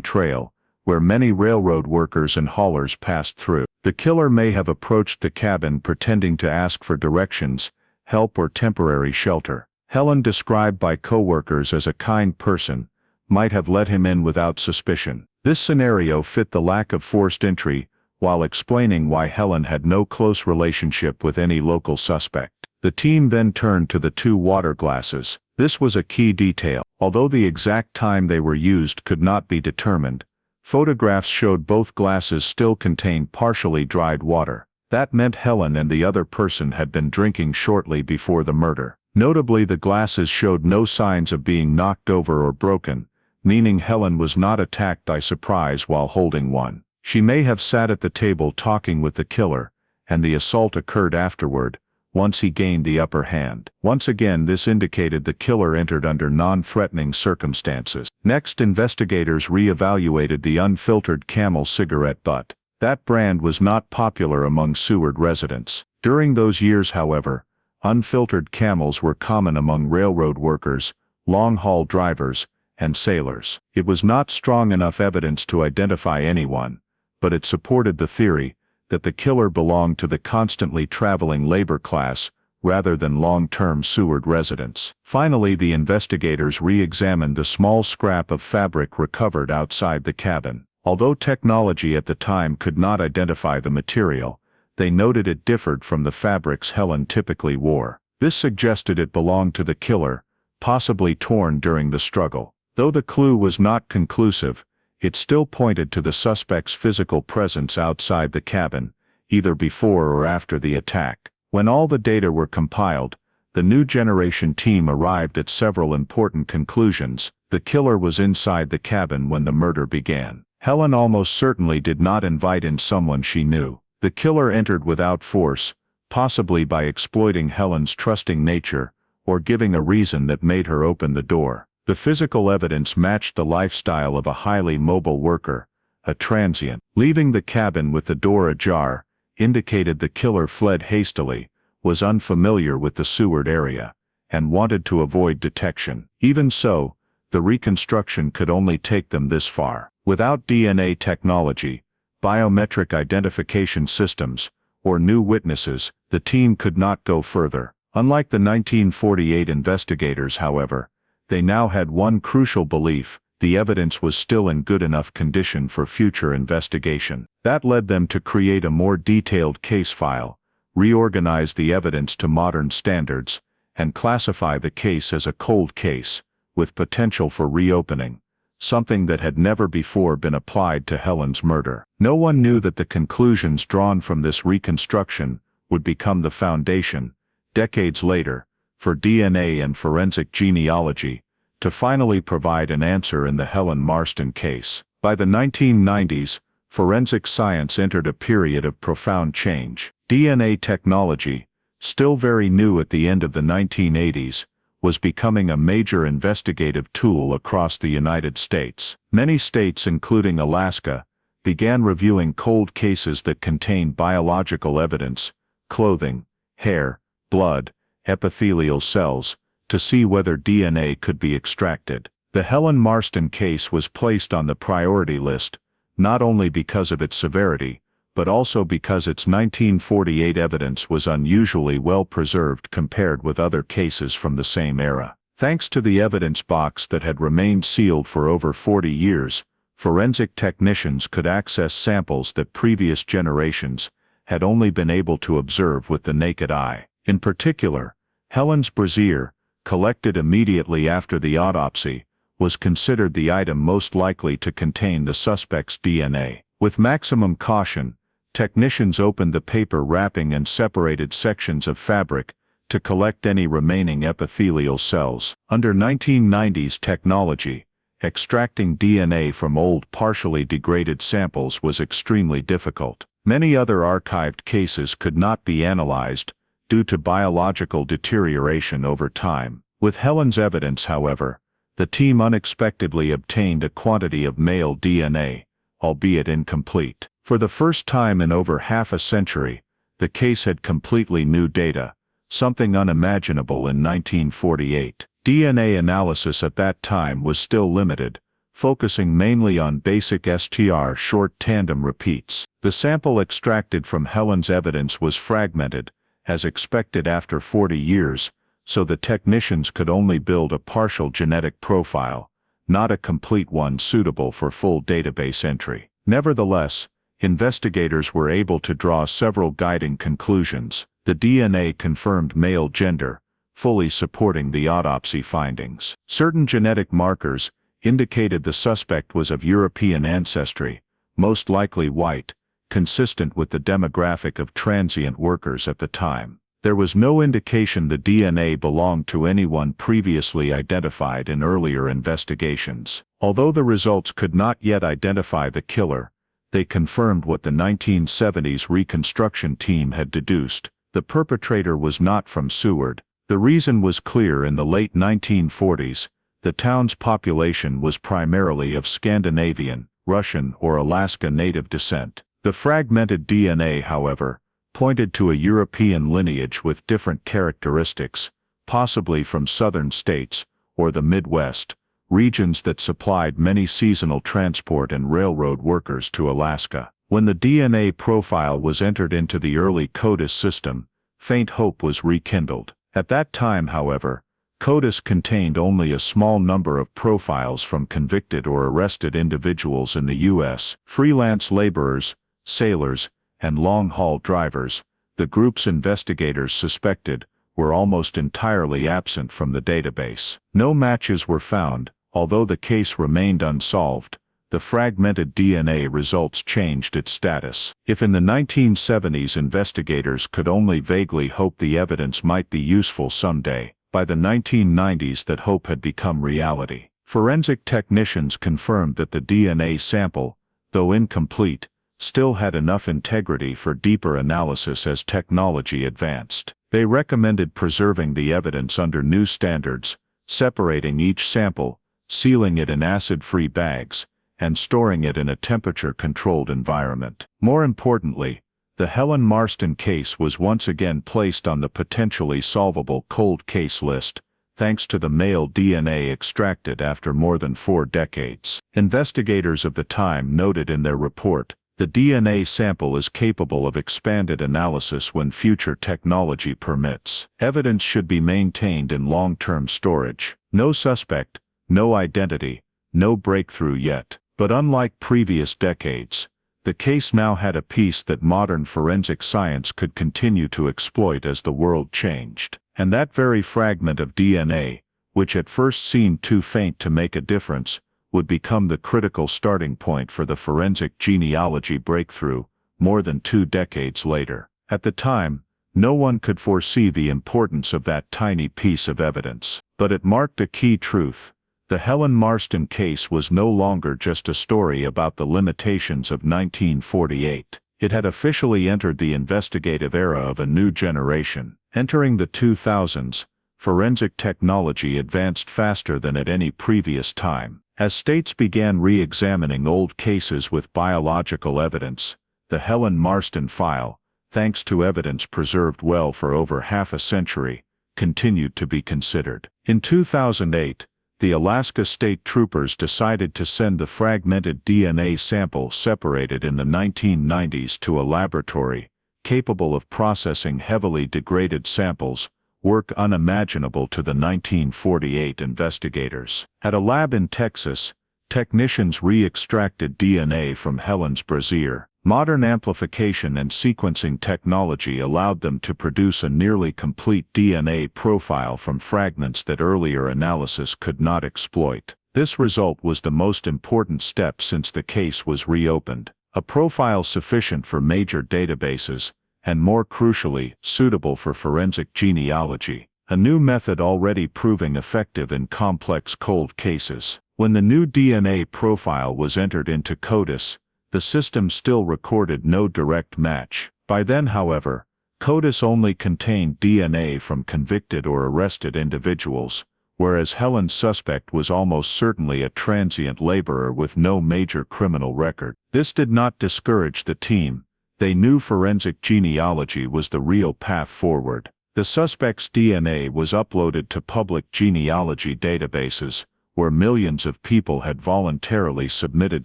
Trail, where many railroad workers and haulers passed through. The killer may have approached the cabin pretending to ask for directions, help, or temporary shelter. Helen, described by co-workers as a kind person, might have let him in without suspicion. This scenario fit the lack of forced entry, while explaining why Helen had no close relationship with any local suspect. The team then turned to the two water glasses. This was a key detail. Although the exact time they were used could not be determined, photographs showed both glasses still contained partially dried water. That meant Helen and the other person had been drinking shortly before the murder. Notably, the glasses showed no signs of being knocked over or broken, meaning Helen was not attacked by surprise while holding one. She may have sat at the table talking with the killer, and the assault occurred afterward, once he gained the upper hand. Once again, this indicated the killer entered under non-threatening circumstances. Next, investigators re-evaluated the unfiltered Camel cigarette butt. That brand was not popular among Seward residents. During those years, however, unfiltered Camels were common among railroad workers, long-haul drivers, and sailors. It was not strong enough evidence to identify anyone, but it supported the theory that the killer belonged to the constantly traveling labor class rather than long-term Seward residents. Finally, the investigators re-examined the small scrap of fabric recovered outside the cabin. Although technology at the time could not identify the material, they noted it differed from the fabrics Helen typically wore. This suggested it belonged to the killer, possibly torn during the struggle. Though the clue was not conclusive, it still pointed to the suspect's physical presence outside the cabin, either before or after the attack. When all the data were compiled, the new generation team arrived at several important conclusions. The killer was inside the cabin when the murder began. Helen almost certainly did not invite in someone she knew. The killer entered without force, possibly by exploiting Helen's trusting nature, or giving a reason that made her open the door. The physical evidence matched the lifestyle of a highly mobile worker, a transient. Leaving the cabin with the door ajar indicated the killer fled hastily, was unfamiliar with the Seward area, and wanted to avoid detection. Even so, the reconstruction could only take them this far. Without DNA technology, biometric identification systems, or new witnesses, the team could not go further. Unlike the 1948 investigators, however, they now had one crucial belief: the evidence was still in good enough condition for future investigation. That led them to create a more detailed case file, reorganize the evidence to modern standards, and classify the case as a cold case, with potential for reopening, something that had never before been applied to Helen's murder. No one knew that the conclusions drawn from this reconstruction would become the foundation, decades later, for DNA and forensic genealogy, to finally provide an answer in the Helen Marston case. By the 1990s, forensic science entered a period of profound change. DNA technology, still very new at the end of the 1980s, was becoming a major investigative tool across the United States. Many states, including Alaska, began reviewing cold cases that contained biological evidence, clothing, hair, blood, epithelial cells, to see whether DNA could be extracted. The Helen Marston case was placed on the priority list, not only because of its severity, but also because its 1948 evidence was unusually well preserved compared with other cases from the same era. Thanks to the evidence box that had remained sealed for over 40 years, forensic technicians could access samples that previous generations had only been able to observe with the naked eye. In particular, Helen's brassiere, collected immediately after the autopsy, was considered the item most likely to contain the suspect's DNA. With maximum caution, technicians opened the paper wrapping and separated sections of fabric to collect any remaining epithelial cells. Under 1990s technology, extracting DNA from old partially degraded samples was extremely difficult. Many other archived cases could not be analyzed due to biological deterioration over time. With Helen's evidence, however, the team unexpectedly obtained a quantity of male DNA, albeit incomplete. For the first time in over half a century, the case had completely new data, something unimaginable in 1948. DNA analysis at that time was still limited, focusing mainly on basic STR short tandem repeats. The sample extracted from Helen's evidence was fragmented, as expected after 40 years, so the technicians could only build a partial genetic profile, not a complete one suitable for full database entry. Nevertheless, investigators were able to draw several guiding conclusions. The DNA confirmed male gender, fully supporting the autopsy findings. Certain genetic markers indicated the suspect was of European ancestry, most likely white, consistent with the demographic of transient workers at the time. There was no indication the DNA belonged to anyone previously identified in earlier investigations. Although the results could not yet identify the killer, they confirmed what the 1970s reconstruction team had deduced. The perpetrator was not from Seward. The reason was clear. In the late 1940s, the town's population was primarily of Scandinavian, Russian, or Alaska native descent. The fragmented DNA, however, pointed to a European lineage with different characteristics, possibly from southern states, or the Midwest, regions that supplied many seasonal transport and railroad workers to Alaska. When the DNA profile was entered into the early CODIS system, faint hope was rekindled. At that time, however, CODIS contained only a small number of profiles from convicted or arrested individuals in the U.S. Freelance laborers, sailors, and long-haul drivers, the group's investigators suspected, were almost entirely absent from the database. No matches were found, although the case remained unsolved. The fragmented DNA results changed its status. If in the 1970s investigators could only vaguely hope the evidence might be useful someday, by the 1990s that hope had become reality. Forensic technicians confirmed that the DNA sample, though incomplete, still had enough integrity for deeper analysis as technology advanced. They recommended preserving the evidence under new standards, separating each sample, sealing it in acid-free bags, and storing it in a temperature-controlled environment. More importantly, the Helen Marston case was once again placed on the potentially solvable cold case list, thanks to the male DNA extracted after more than 4 decades. Investigators of the time noted in their report, the DNA sample is capable of expanded analysis when future technology permits. Evidence should be maintained in long-term storage. No suspect, no identity, no breakthrough yet. But unlike previous decades, the case now had a piece that modern forensic science could continue to exploit as the world changed. And that very fragment of DNA, which at first seemed too faint to make a difference, would become the critical starting point for the forensic genealogy breakthrough, more than 2 decades later. At the time, no one could foresee the importance of that tiny piece of evidence. But it marked a key truth. The Helen Marston case was no longer just a story about the limitations of 1948. It had officially entered the investigative era of a new generation. Entering the 2000s, forensic technology advanced faster than at any previous time. As states began re-examining old cases with biological evidence, the Helen Marston file, thanks to evidence preserved well for over half a century, continued to be considered. In 2008, the Alaska State Troopers decided to send the fragmented DNA sample separated in the 1990s to a laboratory, capable of processing heavily degraded samples, work unimaginable to the 1948 investigators. At a lab in Texas, technicians re-extracted DNA from Helen's brassiere. Modern amplification and sequencing technology allowed them to produce a nearly complete DNA profile from fragments that earlier analysis could not exploit. This result was the most important step since the case was reopened. A profile sufficient for major databases, and more crucially, suitable for forensic genealogy, a new method already proving effective in complex cold cases. When the new DNA profile was entered into CODIS, the system still recorded no direct match. By then, however, CODIS only contained DNA from convicted or arrested individuals, whereas Helen's suspect was almost certainly a transient laborer with no major criminal record. This did not discourage the team. They knew forensic genealogy was the real path forward. The suspect's DNA was uploaded to public genealogy databases, where millions of people had voluntarily submitted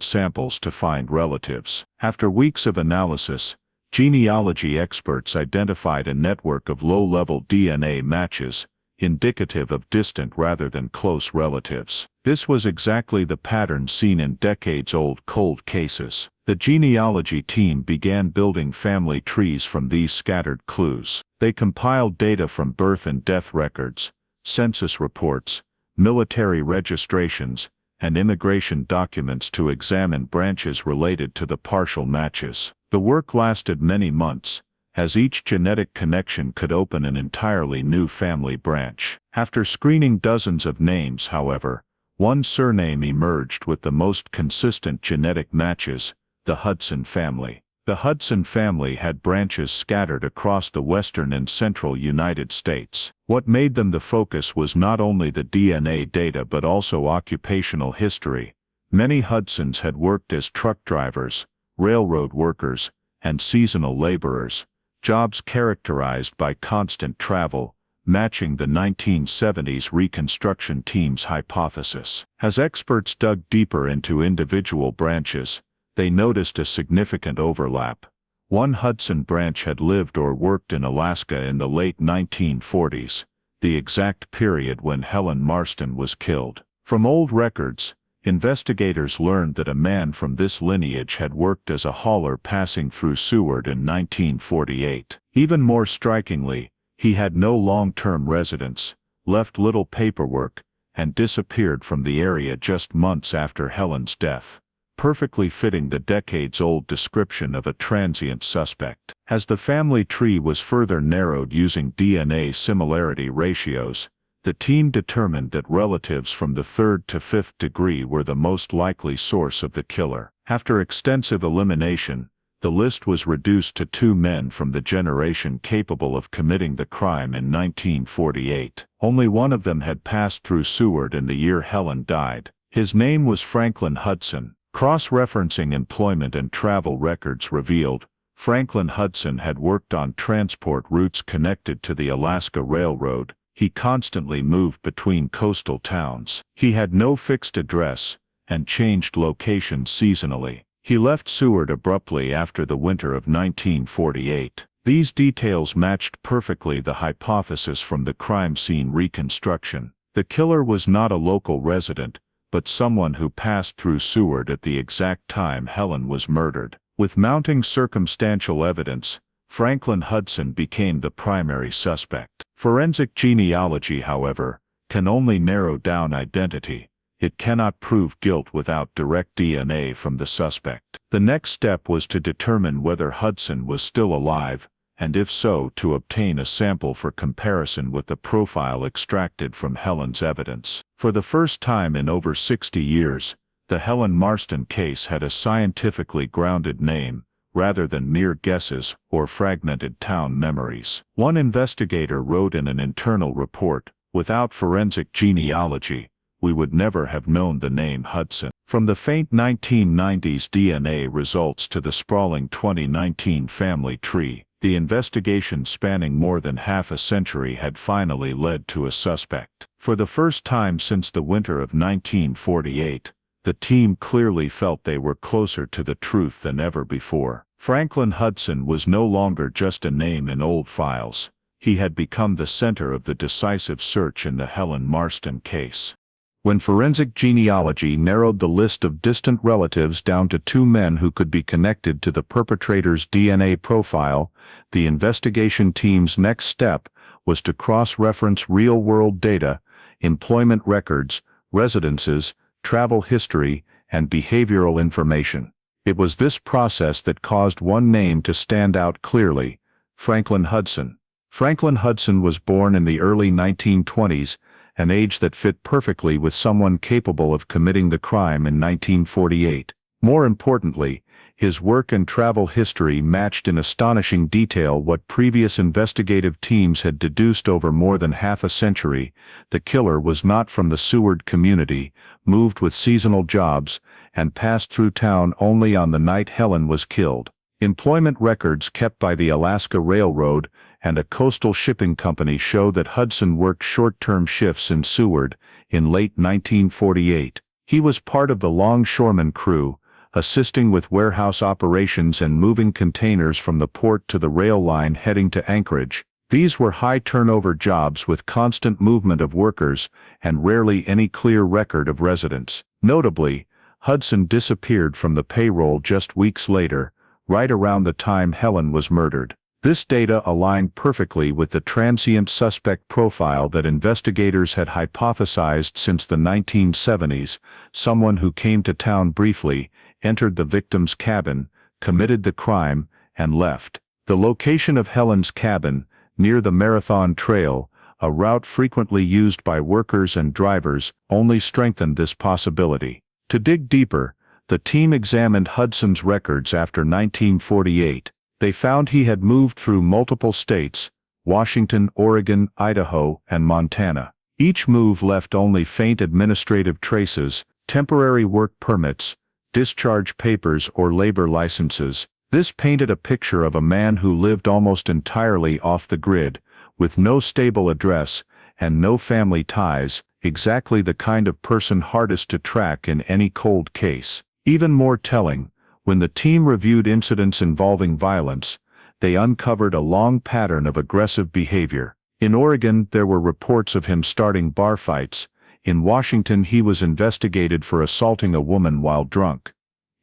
samples to find relatives. After weeks of analysis, genealogy experts identified a network of low-level DNA matches, indicative of distant rather than close relatives. This was exactly the pattern seen in decades-old cold cases. The genealogy team began building family trees from these scattered clues. They compiled data from birth and death records, census reports, military registrations, and immigration documents to examine branches related to the partial matches. The work lasted many months, as each genetic connection could open an entirely new family branch. After screening dozens of names, however, one surname emerged with the most consistent genetic matches: the Hudson family. The Hudson family had branches scattered across the western and central United States. What made them the focus was not only the DNA data but also occupational history. Many Hudsons had worked as truck drivers, railroad workers, and seasonal laborers, jobs characterized by constant travel, matching the 1970s Reconstruction team's hypothesis. As experts dug deeper into individual branches, they noticed a significant overlap. One Hudson branch had lived or worked in Alaska in the late 1940s, the exact period when Helen Marston was killed. From old records, investigators learned that a man from this lineage had worked as a hauler passing through Seward in 1948. Even more strikingly, he had no long-term residence, left little paperwork, and disappeared from the area just months after Helen's death, perfectly fitting the decades-old description of a transient suspect. As the family tree was further narrowed using DNA similarity ratios, the team determined that relatives from the 3rd to 5th degree were the most likely source of the killer. After extensive elimination, the list was reduced to 2 men from the generation capable of committing the crime in 1948. Only one of them had passed through Seward in the year Helen died. His name was Franklin Hudson. Cross-referencing employment and travel records revealed, Franklin Hudson had worked on transport routes connected to the Alaska Railroad. He constantly moved between coastal towns. He had no fixed address, and changed locations seasonally. He left Seward abruptly after the winter of 1948. These details matched perfectly the hypothesis from the crime scene reconstruction. The killer was not a local resident, but someone who passed through Seward at the exact time Helen was murdered. With mounting circumstantial evidence, Franklin Hudson became the primary suspect. Forensic genealogy, however, can only narrow down identity. It cannot prove guilt without direct DNA from the suspect. The next step was to determine whether Hudson was still alive, and if so, to obtain a sample for comparison with the profile extracted from Helen's evidence. For the first time in over 60 years, the Helen Marston case had a scientifically grounded name, rather than mere guesses or fragmented town memories. One investigator wrote in an internal report, "Without forensic genealogy, we would never have known the name Hudson." From the faint 1990s DNA results to the sprawling 2019 family tree, the investigation spanning more than half a century had finally led to a suspect. For the first time since the winter of 1948, the team clearly felt they were closer to the truth than ever before. Franklin Hudson was no longer just a name in old files. He had become the center of the decisive search in the Helen Marston case. When forensic genealogy narrowed the list of distant relatives down to 2 men who could be connected to the perpetrator's DNA profile, the investigation team's next step was to cross-reference real-world data, employment records, residences, travel history, and behavioral information. It was this process that caused one name to stand out clearly: Franklin Hudson. Franklin Hudson was born in the early 1920s, an age that fit perfectly with someone capable of committing the crime in 1948. More importantly, his work and travel history matched in astonishing detail what previous investigative teams had deduced over more than half a century. The killer was not from the Seward community, moved with seasonal jobs, and passed through town only on the night Helen was killed. Employment records kept by the Alaska Railroad and a coastal shipping company show that Hudson worked short-term shifts in Seward in late 1948. He was part of the longshoreman crew, assisting with warehouse operations and moving containers from the port to the rail line heading to Anchorage. These were high-turnover jobs with constant movement of workers and rarely any clear record of residence. Notably, Hudson disappeared from the payroll just weeks later, right around the time Helen was murdered. This data aligned perfectly with the transient suspect profile that investigators had hypothesized since the 1970s, someone who came to town briefly, entered the victim's cabin, committed the crime, and left. The location of Helen's cabin, near the Marathon Trail, a route frequently used by workers and drivers, only strengthened this possibility. To dig deeper, the team examined Hudson's records after 1948. They found he had moved through multiple states: Washington, Oregon, Idaho, and Montana. Each move left only faint administrative traces: temporary work permits, discharge papers, or labor licenses. This painted a picture of a man who lived almost entirely off the grid, with no stable address and no family ties, exactly the kind of person hardest to track in any cold case. Even more telling, when the team reviewed incidents involving violence, they uncovered a long pattern of aggressive behavior. In Oregon, there were reports of him starting bar fights. In Washington, he was investigated for assaulting a woman while drunk.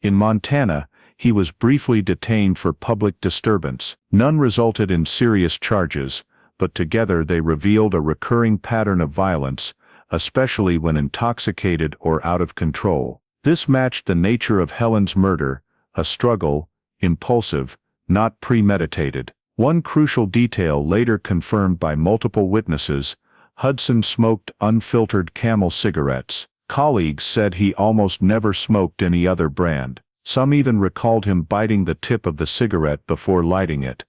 In Montana, he was briefly detained for public disturbance. None resulted in serious charges, but together they revealed a recurring pattern of violence, especially when intoxicated or out of control. This matched the nature of Helen's murder: a struggle, impulsive, not premeditated. One crucial detail later confirmed by multiple witnesses: Hudson smoked unfiltered Camel cigarettes. Colleagues said he almost never smoked any other brand. Some even recalled him biting the tip of the cigarette before lighting it.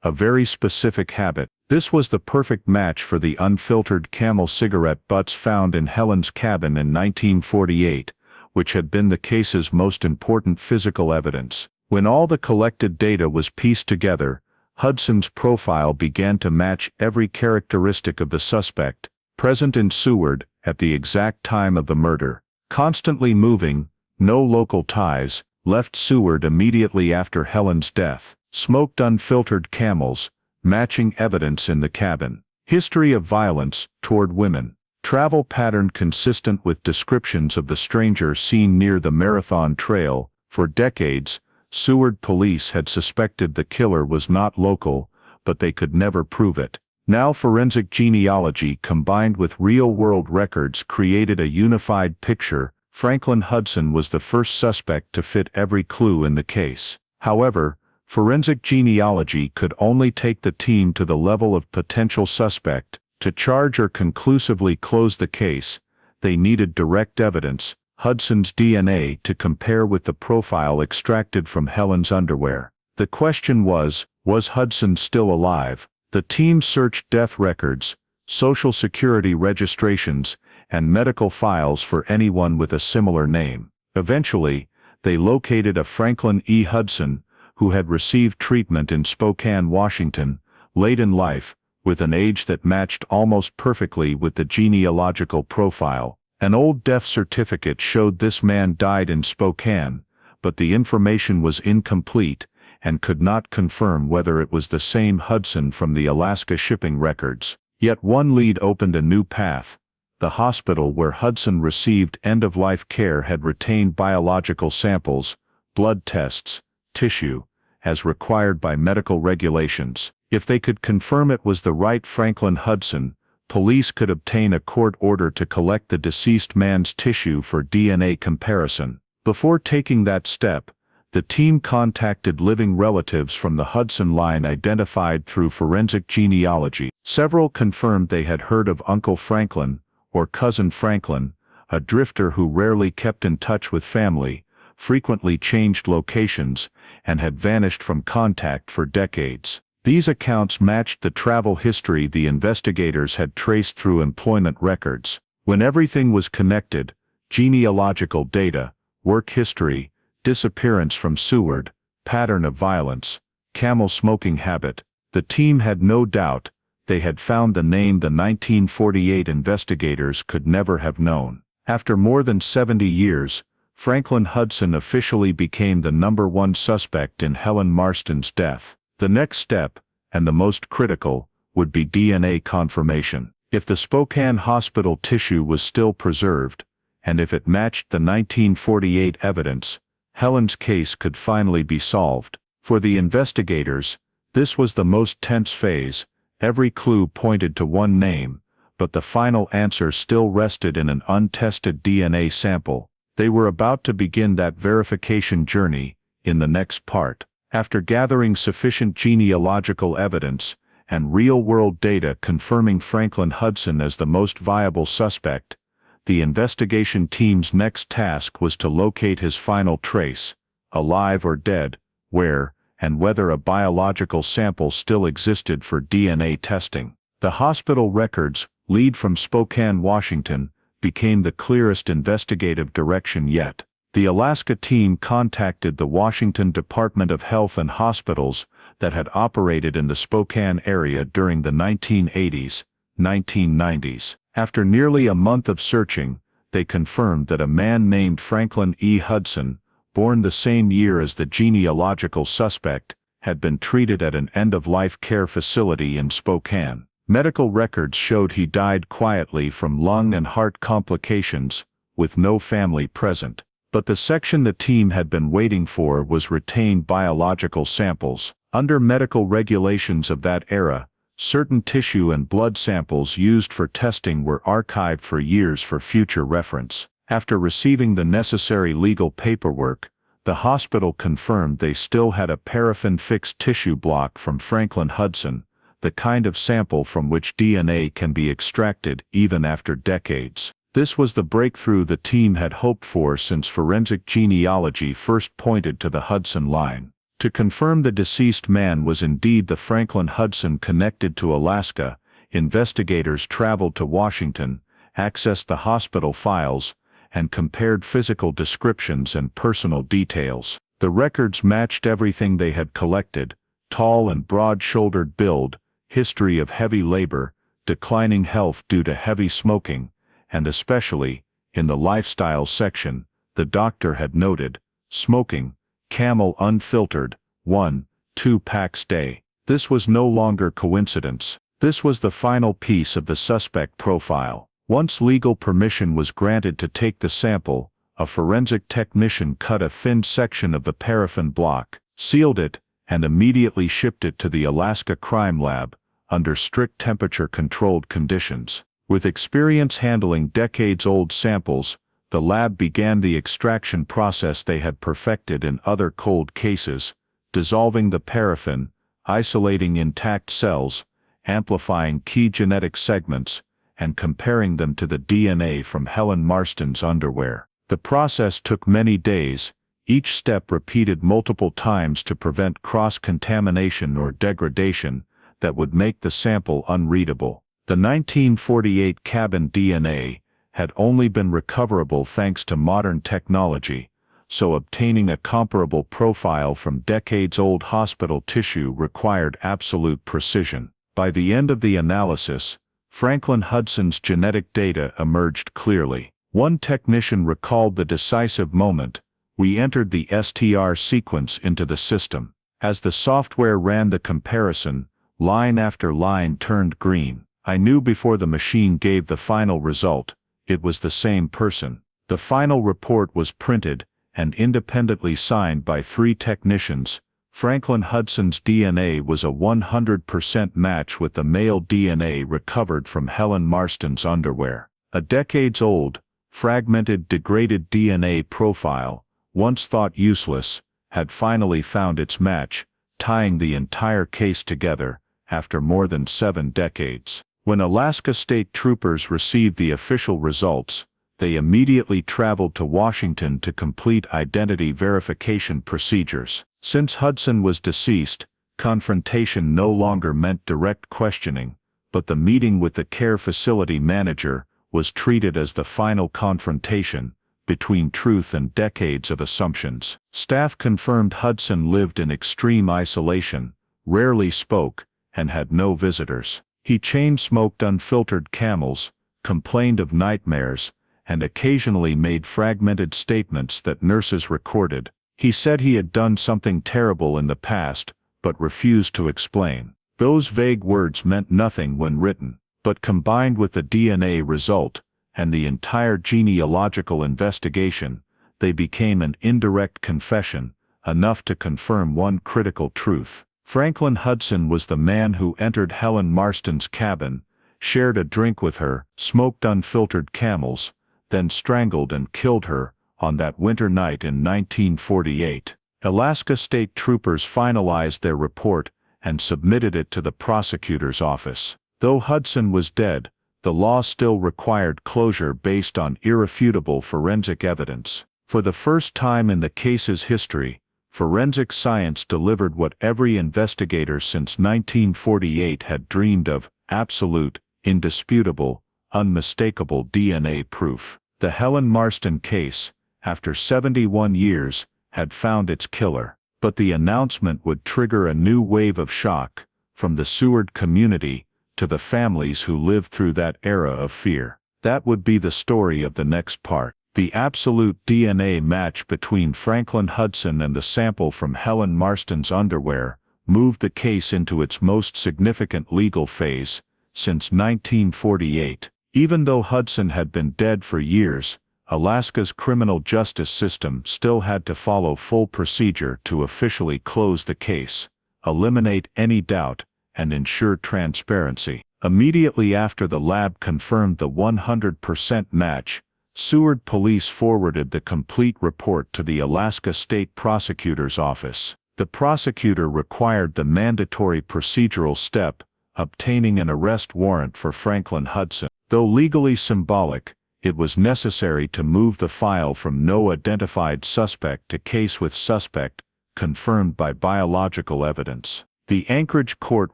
A very specific habit. This was the perfect match for the unfiltered Camel cigarette butts found in Helen's cabin in 1948, which had been the case's most important physical evidence. When all the collected data was pieced together, Hudson's profile began to match every characteristic of the suspect, present in Seward at the exact time of the murder. Constantly moving, no local ties, left Seward immediately after Helen's death. Smoked unfiltered Camels, matching evidence in the cabin. History of violence toward women. Travel pattern consistent with descriptions of the stranger seen near the Marathon Trail. For decades, Seward police had suspected the killer was not local, but they could never prove it. Now forensic genealogy combined with real-world records created a unified picture. Franklin Hudson was the first suspect to fit every clue in the case. However, Forensic genealogy could only take the team to the level of potential suspect. To charge or conclusively close the case, they needed direct evidence, Hudson's DNA, to compare with the profile extracted from Helen's underwear. The question was Hudson still alive? The team searched death records, social security registrations, and medical files for anyone with a similar name. Eventually, they located a Franklin E. Hudson, who had received treatment in Spokane, Washington, late in life, with an age that matched almost perfectly with the genealogical profile. An old death certificate showed this man died in Spokane, but the information was incomplete and could not confirm whether it was the same Hudson from the Alaska shipping records. Yet one lead opened a new path. The hospital where Hudson received end-of-life care had retained biological samples, blood tests, tissue, as required by medical regulations. If they could confirm it was the right Franklin Hudson, police could obtain a court order to collect the deceased man's tissue for DNA comparison. Before taking that step, the team contacted living relatives from the Hudson line identified through forensic genealogy. Several confirmed they had heard of Uncle Franklin, or Cousin Franklin, a drifter who rarely kept in touch with family, frequently changed locations, and had vanished from contact for decades. These accounts matched the travel history the investigators had traced through employment records. When everything was connected, genealogical data, work history, disappearance from Seward, pattern of violence, camel smoking habit, the team had no doubt they had found the name the 1948 investigators could never have known. After more than 70 years, Franklin Hudson officially became the #1 suspect in Helen Marston's death. The next step, and the most critical, would be DNA confirmation. If the Spokane hospital tissue was still preserved, and if it matched the 1948 evidence, Helen's case could finally be solved. For the investigators, this was the most tense phase. Every clue pointed to one name, but the final answer still rested in an untested DNA sample. They were about to begin that verification journey in the next part. After gathering sufficient genealogical evidence and real-world data confirming Franklin Hudson as the most viable suspect, the investigation team's next task was to locate his final trace, alive or dead, where, and whether a biological sample still existed for DNA testing. The hospital records, lead from Spokane, Washington, became the clearest investigative direction yet. The Alaska team contacted the Washington Department of Health and Hospitals that had operated in the Spokane area during the 1980s, 1990s. After nearly a month of searching, they confirmed that a man named Franklin E. Hudson, born the same year as the genealogical suspect, had been treated at an end-of-life care facility in Spokane. Medical records showed he died quietly from lung and heart complications, with no family present. But the section the team had been waiting for was retained biological samples. Under medical regulations of that era, certain tissue and blood samples used for testing were archived for years for future reference. After receiving the necessary legal paperwork, the hospital confirmed they still had a paraffin-fixed tissue block from Franklin Hudson, the kind of sample from which DNA can be extracted even after decades. This was the breakthrough the team had hoped for since forensic genealogy first pointed to the Hudson line. To confirm the deceased man was indeed the Franklin Hudson connected to Alaska, investigators traveled to Washington, accessed the hospital files, and compared physical descriptions and personal details. The records matched everything they had collected: tall and broad-shouldered build, history of heavy labor, declining health due to heavy smoking, and especially, in the lifestyle section, the doctor had noted, smoking, Camel unfiltered, 1-2 packs day. This was no longer coincidence. This was the final piece of the suspect profile. Once legal permission was granted to take the sample, a forensic technician cut a thin section of the paraffin block, sealed it, and immediately shipped it to the Alaska Crime Lab, under strict temperature-controlled conditions. With experience handling decades-old samples, the lab began the extraction process they had perfected in other cold cases: dissolving the paraffin, isolating intact cells, amplifying key genetic segments, and comparing them to the DNA from Helen Marston's underwear. The process took many days, each step repeated multiple times to prevent cross-contamination or degradation that would make the sample unreadable. The 1948 cabin DNA had only been recoverable thanks to modern technology, so obtaining a comparable profile from decades-old hospital tissue required absolute precision. By the end of the analysis, Franklin Hudson's genetic data emerged clearly. One technician recalled the decisive moment: "We entered the STR sequence into the system. As the software ran the comparison, line after line turned green. I knew before the machine gave the final result, it was the same person." The final report was printed and independently signed by 3 technicians. Franklin Hudson's DNA was a 100% match with the male DNA recovered from Helen Marston's underwear. A decades-old, fragmented, degraded DNA profile, once thought useless, had finally found its match, tying the entire case together after more than 7 decades. When Alaska State Troopers received the official results, they immediately traveled to Washington to complete identity verification procedures. Since Hudson was deceased, confrontation no longer meant direct questioning, but the meeting with the care facility manager was treated as the final confrontation between truth and decades of assumptions. Staff confirmed Hudson lived in extreme isolation, rarely spoke, and had no visitors. He chain-smoked unfiltered Camels, complained of nightmares, and occasionally made fragmented statements that nurses recorded. He said he had done something terrible in the past, but refused to explain. Those vague words meant nothing when written, but combined with the DNA result and the entire genealogical investigation, they became an indirect confession, enough to confirm one critical truth. Franklin Hudson was the man who entered Helen Marston's cabin, shared a drink with her, smoked unfiltered Camels, then strangled and killed her on that winter night in 1948. Alaska State Troopers finalized their report and submitted it to the prosecutor's office. Though Hudson was dead, the law still required closure based on irrefutable forensic evidence. For the first time in the case's history, forensic science delivered what every investigator since 1948 had dreamed of: absolute, indisputable, unmistakable DNA proof. The Helen Marston case, after 71 years, had found its killer. But the announcement would trigger a new wave of shock, from the Seward community to the families who lived through that era of fear. That would be the story of the next part. The absolute DNA match between Franklin Hudson and the sample from Helen Marston's underwear moved the case into its most significant legal phase since 1948. Even though Hudson had been dead for years, Alaska's criminal justice system still had to follow full procedure to officially close the case, eliminate any doubt, and ensure transparency. Immediately after the lab confirmed the 100% match, Seward police forwarded the complete report to the Alaska State Prosecutor's office. The prosecutor required the mandatory procedural step, obtaining an arrest warrant for Franklin Hudson. Though legally symbolic, it was necessary to move the file from no identified suspect to case with suspect, confirmed by biological evidence. The Anchorage court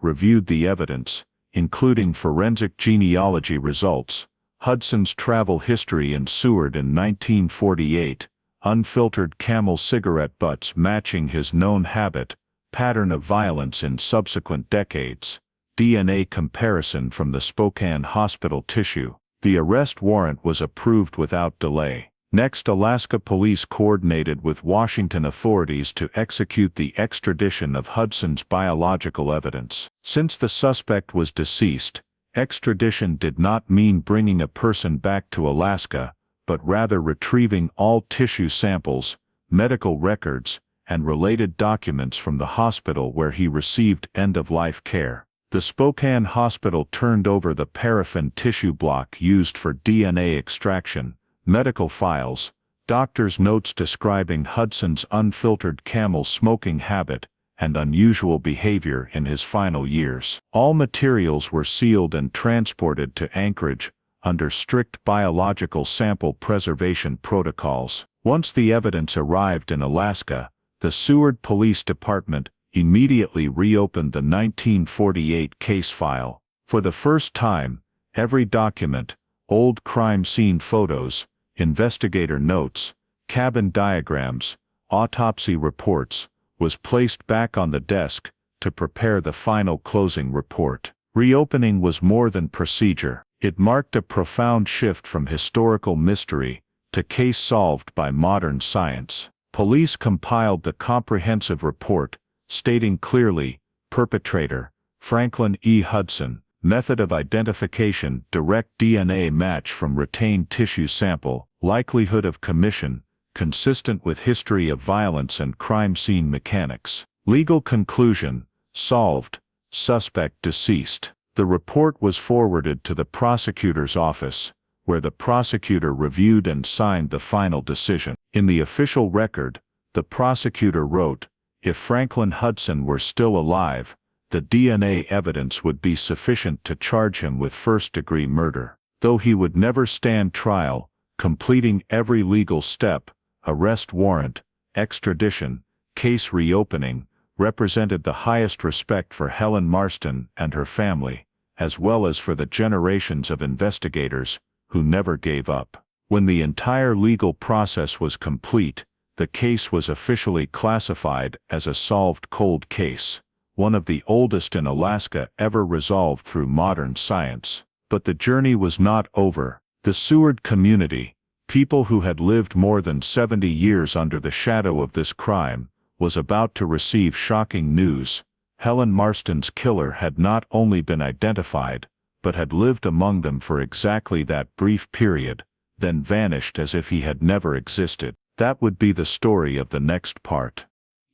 reviewed the evidence, including forensic genealogy results, Hudson's travel history in Seward in 1948, unfiltered Camel cigarette butts matching his known habit, pattern of violence in subsequent decades, DNA comparison from the Spokane hospital tissue. The arrest warrant was approved without delay. Next, Alaska police coordinated with Washington authorities to execute the extradition of Hudson's biological evidence. Since the suspect was deceased, extradition did not mean bringing a person back to Alaska, but rather retrieving all tissue samples, medical records, and related documents from the hospital where he received end-of-life care. The Spokane hospital turned over the paraffin tissue block used for DNA extraction, medical files, doctor's notes describing Hudson's unfiltered Camel smoking habit, and unusual behavior in his final years. All materials were sealed and transported to Anchorage under strict biological sample preservation protocols. Once the evidence arrived in Alaska, the Seward Police Department immediately reopened the 1948 case file. For the first time, every document, old crime scene photos, investigator notes, cabin diagrams, autopsy reports, was placed back on the desk to prepare the final closing report. Reopening was more than procedure. It marked a profound shift from historical mystery to case solved by modern science. Police compiled the comprehensive report, stating clearly, perpetrator, Franklin E. Hudson, method of identification, direct DNA match from retained tissue sample, likelihood of commission, consistent with history of violence and crime scene mechanics. Legal conclusion, solved, suspect deceased. The report was forwarded to the prosecutor's office, where the prosecutor reviewed and signed the final decision. In the official record, the prosecutor wrote, "If Franklin Hudson were still alive, the DNA evidence would be sufficient to charge him with first-degree murder. Though he would never stand trial, completing every legal step, arrest warrant, extradition, case reopening, represented the highest respect for Helen Marston and her family, as well as for the generations of investigators who never gave up." When the entire legal process was complete, the case was officially classified as a solved cold case, one of the oldest in Alaska ever resolved through modern science. But the journey was not over. The Seward community, people who had lived more than 70 years under the shadow of this crime, was about to receive shocking news. Helen Marston's killer had not only been identified, but had lived among them for exactly that brief period, then vanished as if he had never existed. That would be the story of the next part.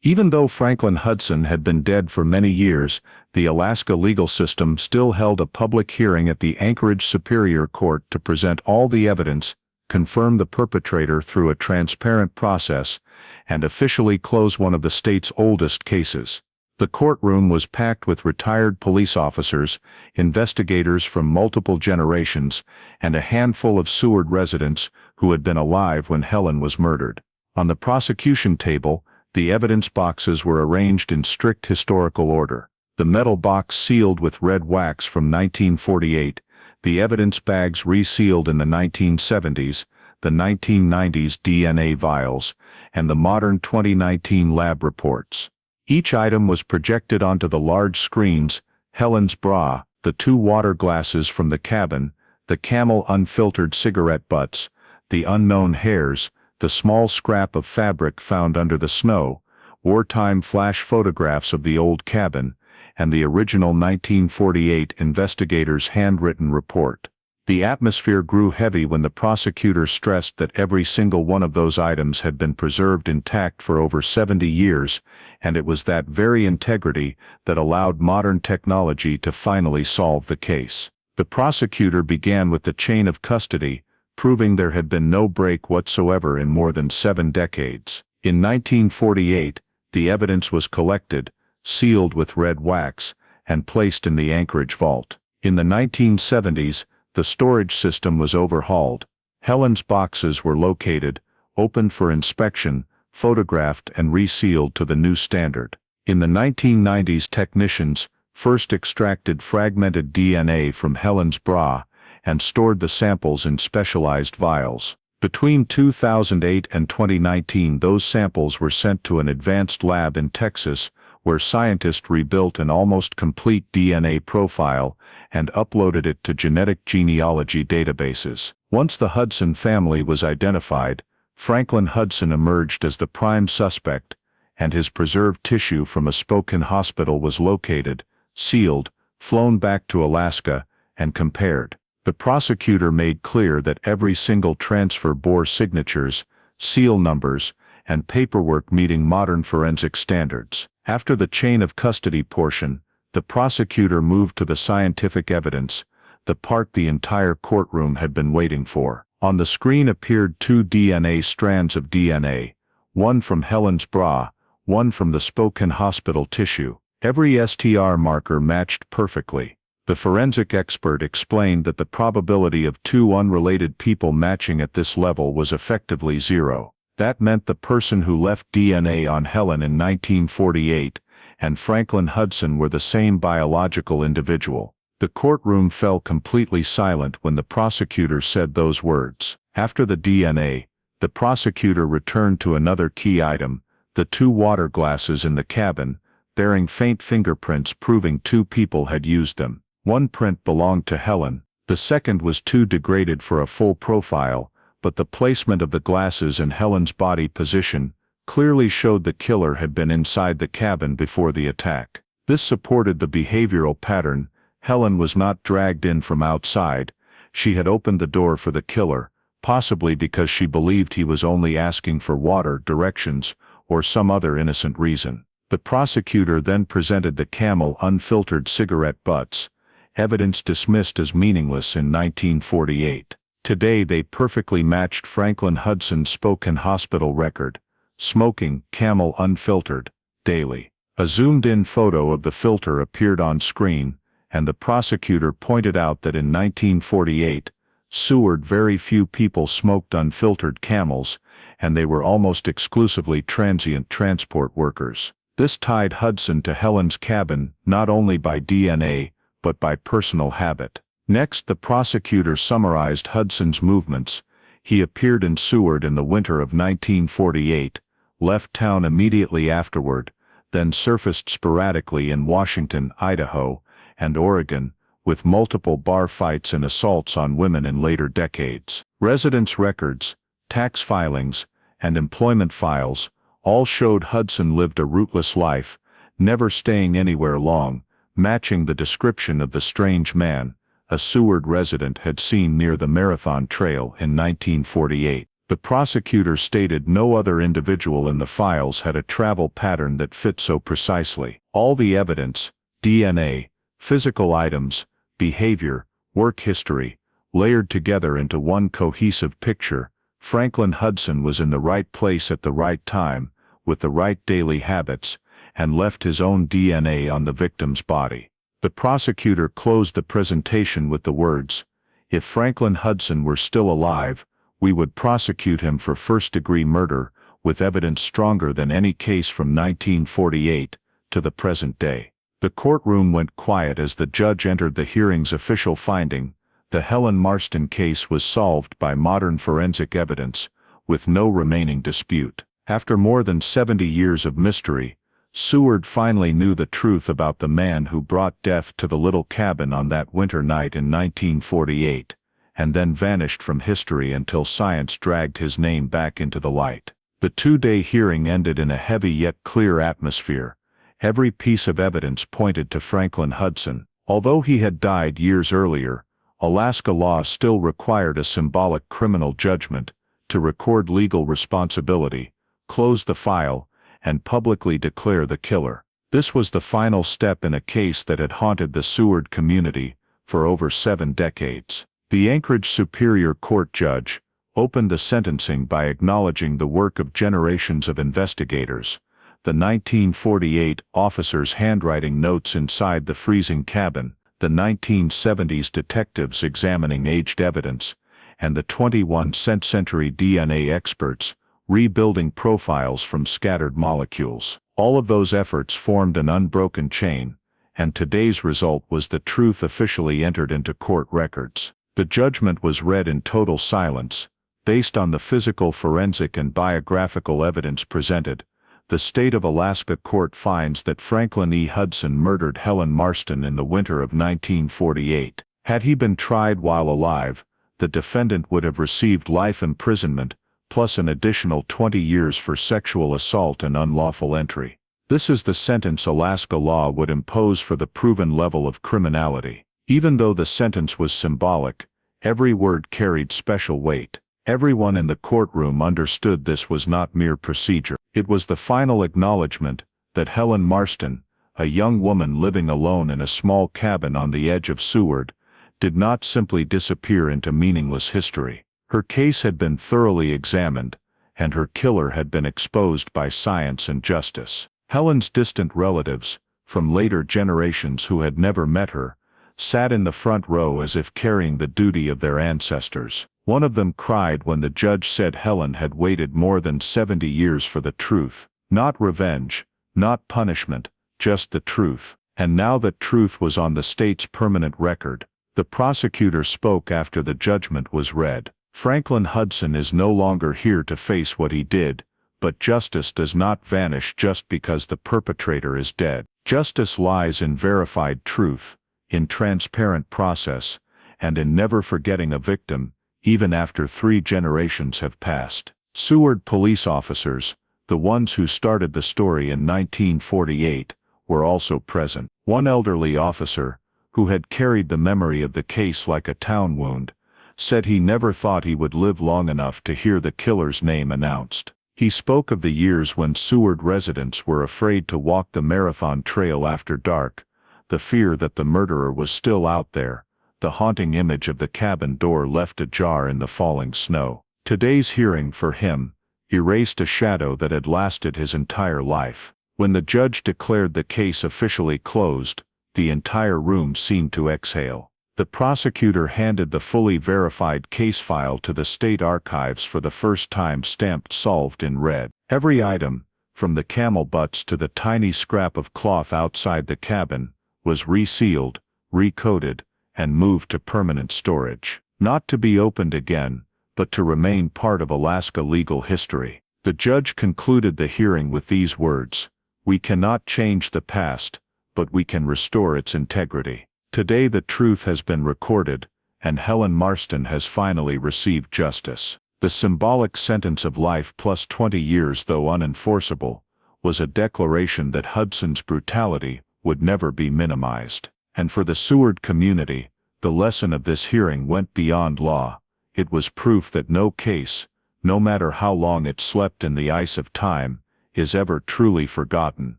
Even though Franklin Hudson had been dead for many years, the Alaska legal system still held a public hearing at the Anchorage Superior Court to present all the evidence, confirm the perpetrator through a transparent process, and officially close one of the state's oldest cases. The courtroom was packed with retired police officers, investigators from multiple generations, and a handful of Seward residents who had been alive when Helen was murdered. On the prosecution table, the evidence boxes were arranged in strict historical order. The metal box sealed with red wax from 1948, the evidence bags resealed in the 1970s, the 1990s DNA vials, and the modern 2019 lab reports. Each item was projected onto the large screens: Helen's bra, the 2 water glasses from the cabin, the Camel unfiltered cigarette butts, the unknown hairs, the small scrap of fabric found under the snow, wartime flash photographs of the old cabin, and the original 1948 investigator's handwritten report. The atmosphere grew heavy when the prosecutor stressed that every single one of those items had been preserved intact for over 70 years, and it was that very integrity that allowed modern technology to finally solve the case. The prosecutor began with the chain of custody, proving there had been no break whatsoever in more than 7 decades. In 1948, the evidence was collected, sealed with red wax, and placed in the Anchorage vault. In the 1970s, the storage system was overhauled. Helen's boxes were located, opened for inspection, photographed and resealed to the new standard. In the 1990s, technicians first extracted fragmented DNA from Helen's bra and stored the samples in specialized vials. Between 2008 and 2019, those samples were sent to an advanced lab in Texas, where scientists rebuilt an almost complete DNA profile and uploaded it to genetic genealogy databases. Once the Hudson family was identified, Franklin Hudson emerged as the prime suspect, and his preserved tissue from a Spokane hospital was located, sealed, flown back to Alaska, and compared. The prosecutor made clear that every single transfer bore signatures, seal numbers, and paperwork meeting modern forensic standards. After the chain of custody portion, the prosecutor moved to the scientific evidence, the part the entire courtroom had been waiting for. On the screen appeared 2 DNA strands of DNA, one from Helen's bra, one from the Spokane hospital tissue. Every STR marker matched perfectly. The forensic expert explained that the probability of two unrelated people matching at this level was effectively zero. That meant the person who left DNA on Helen in 1948 and Franklin Hudson were the same biological individual. The courtroom fell completely silent when the prosecutor said those words. After the DNA, the prosecutor returned to another key item, the two water glasses in the cabin, bearing faint fingerprints proving two people had used them. One print belonged to Helen, the second was too degraded for a full profile, but the placement of the glasses and Helen's body position clearly showed the killer had been inside the cabin before the attack. This supported the behavioral pattern. Helen was not dragged in from outside. She had opened the door for the killer, possibly because she believed he was only asking for water, directions, or some other innocent reason. The prosecutor then presented the Camel unfiltered cigarette butts, evidence dismissed as meaningless in 1948. Today they perfectly matched Franklin Hudson's Spokane hospital record, smoking Camel unfiltered, daily. A zoomed-in photo of the filter appeared on screen, and the prosecutor pointed out that in 1948, Seward very few people smoked unfiltered Camels, and they were almost exclusively transient transport workers. This tied Hudson to Helen's cabin not only by DNA, but by personal habit. Next, the prosecutor summarized Hudson's movements. He appeared in Seward in the winter of 1948, left town immediately afterward, then surfaced sporadically in Washington, Idaho, and Oregon, with multiple bar fights and assaults on women in later decades. Residence records, tax filings, and employment files all showed Hudson lived a rootless life, never staying anywhere long, matching the description of the strange man a Seward resident had seen near the Marathon Trail in 1948. The prosecutor stated no other individual in the files had a travel pattern that fit so precisely. All the evidence, DNA, physical items, behavior, work history, layered together into one cohesive picture. Franklin Hudson was in the right place at the right time, with the right daily habits, and left his own DNA on the victim's body. The prosecutor closed the presentation with the words, "If Franklin Hudson were still alive, we would prosecute him for first-degree murder, with evidence stronger than any case from 1948 to the present day." The courtroom went quiet as the judge entered the hearing's official finding. The Helen Marston case was solved by modern forensic evidence, with no remaining dispute. After more than 70 years of mystery, Seward finally knew the truth about the man who brought death to the little cabin on that winter night in 1948, and then vanished from history until science dragged his name back into the light. The two-day hearing ended in a heavy yet clear atmosphere. Every piece of evidence pointed to Franklin Hudson. Although he had died years earlier, Alaska law still required a symbolic criminal judgment to record legal responsibility, close the file, and publicly declare the killer. This was the final step in a case that had haunted the Seward community for over 7 decades. The Anchorage Superior Court judge opened the sentencing by acknowledging the work of generations of investigators, the 1948 officers' handwriting notes inside the freezing cabin, the 1970s detectives examining aged evidence, and the 21st century DNA experts rebuilding profiles from scattered molecules. All of those efforts formed an unbroken chain, and today's result was the truth officially entered into court records. The judgment was read in total silence. Based on the physical, forensic, and biographical evidence presented, the state of Alaska court finds that Franklin E. Hudson murdered Helen Marston in the winter of 1948. Had he been tried while alive, the defendant would have received life imprisonment, plus an additional 20 years for sexual assault and unlawful entry. This is the sentence Alaska law would impose for the proven level of criminality. Even though the sentence was symbolic, every word carried special weight. Everyone in the courtroom understood this was not mere procedure. It was the final acknowledgement that Helen Marston, a young woman living alone in a small cabin on the edge of Seward, did not simply disappear into meaningless history. Her case had been thoroughly examined, and her killer had been exposed by science and justice. Helen's distant relatives, from later generations who had never met her, sat in the front row as if carrying the duty of their ancestors. One of them cried when the judge said Helen had waited more than 70 years for the truth. Not revenge, not punishment, just the truth. And now that truth was on the state's permanent record, the prosecutor spoke after the judgment was read. Franklin Hudson is no longer here to face what he did, but justice does not vanish just because the perpetrator is dead. Justice lies in verified truth, in transparent process, and in never forgetting a victim, even after 3 generations have passed. Seward police officers, the ones who started the story in 1948, were also present. One elderly officer, who had carried the memory of the case like a town wound, said he never thought he would live long enough to hear the killer's name announced. He spoke of the years when Seward residents were afraid to walk the Marathon Trail after dark, the fear that the murderer was still out there, the haunting image of the cabin door left ajar in the falling snow. Today's hearing, for him, erased a shadow that had lasted his entire life. When the judge declared the case officially closed, the entire room seemed to exhale. The prosecutor handed the fully verified case file to the state archives for the first time, stamped "solved" in red. Every item, from the camel butts to the tiny scrap of cloth outside the cabin, was resealed, recoded, and moved to permanent storage. Not to be opened again, but to remain part of Alaska legal history. The judge concluded the hearing with these words: "We cannot change the past, but we can restore its integrity." Today the truth has been recorded, and Helen Marston has finally received justice. The symbolic sentence of life plus 20 years, though unenforceable, was a declaration that Hudson's brutality would never be minimized. And for the Seward community, the lesson of this hearing went beyond law. It was proof that no case, no matter how long it slept in the ice of time, is ever truly forgotten,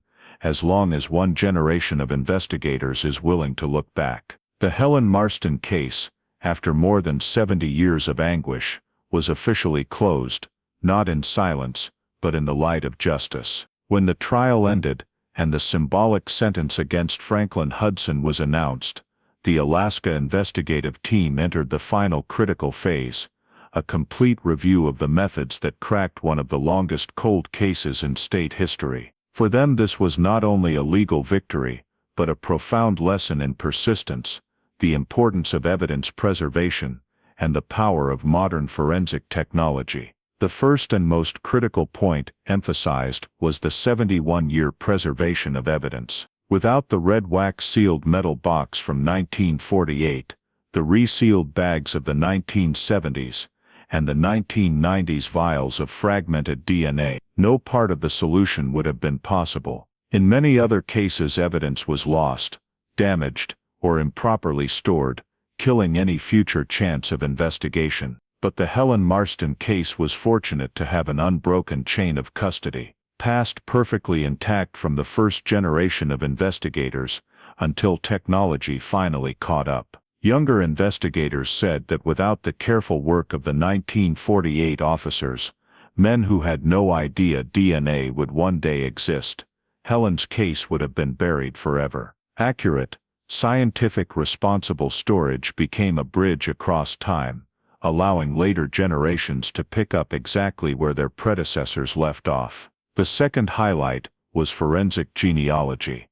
as long as one generation of investigators is willing to look back. The Helen Marston case, after more than 70 years of anguish, was officially closed, not in silence, but in the light of justice. When the trial ended, and the symbolic sentence against Franklin Hudson was announced, the Alaska investigative team entered the final critical phase, a complete review of the methods that cracked one of the longest cold cases in state history. For them, this was not only a legal victory, but a profound lesson in persistence, the importance of evidence preservation, and the power of modern forensic technology. The first and most critical point emphasized was the 71-year preservation of evidence. Without the red wax-sealed metal box from 1948, the resealed bags of the 1970s, and the 1990s vials of fragmented DNA, no part of the solution would have been possible. In many other cases, evidence was lost, damaged, or improperly stored, killing any future chance of investigation. But the Helen Marston case was fortunate to have an unbroken chain of custody, passed perfectly intact from the first generation of investigators until technology finally caught up. Younger investigators said that without the careful work of the 1948 officers, men who had no idea DNA would one day exist, Helen's case would have been buried forever. Accurate, scientific, responsible storage became a bridge across time, allowing later generations to pick up exactly where their predecessors left off. The second highlight was forensic genealogy.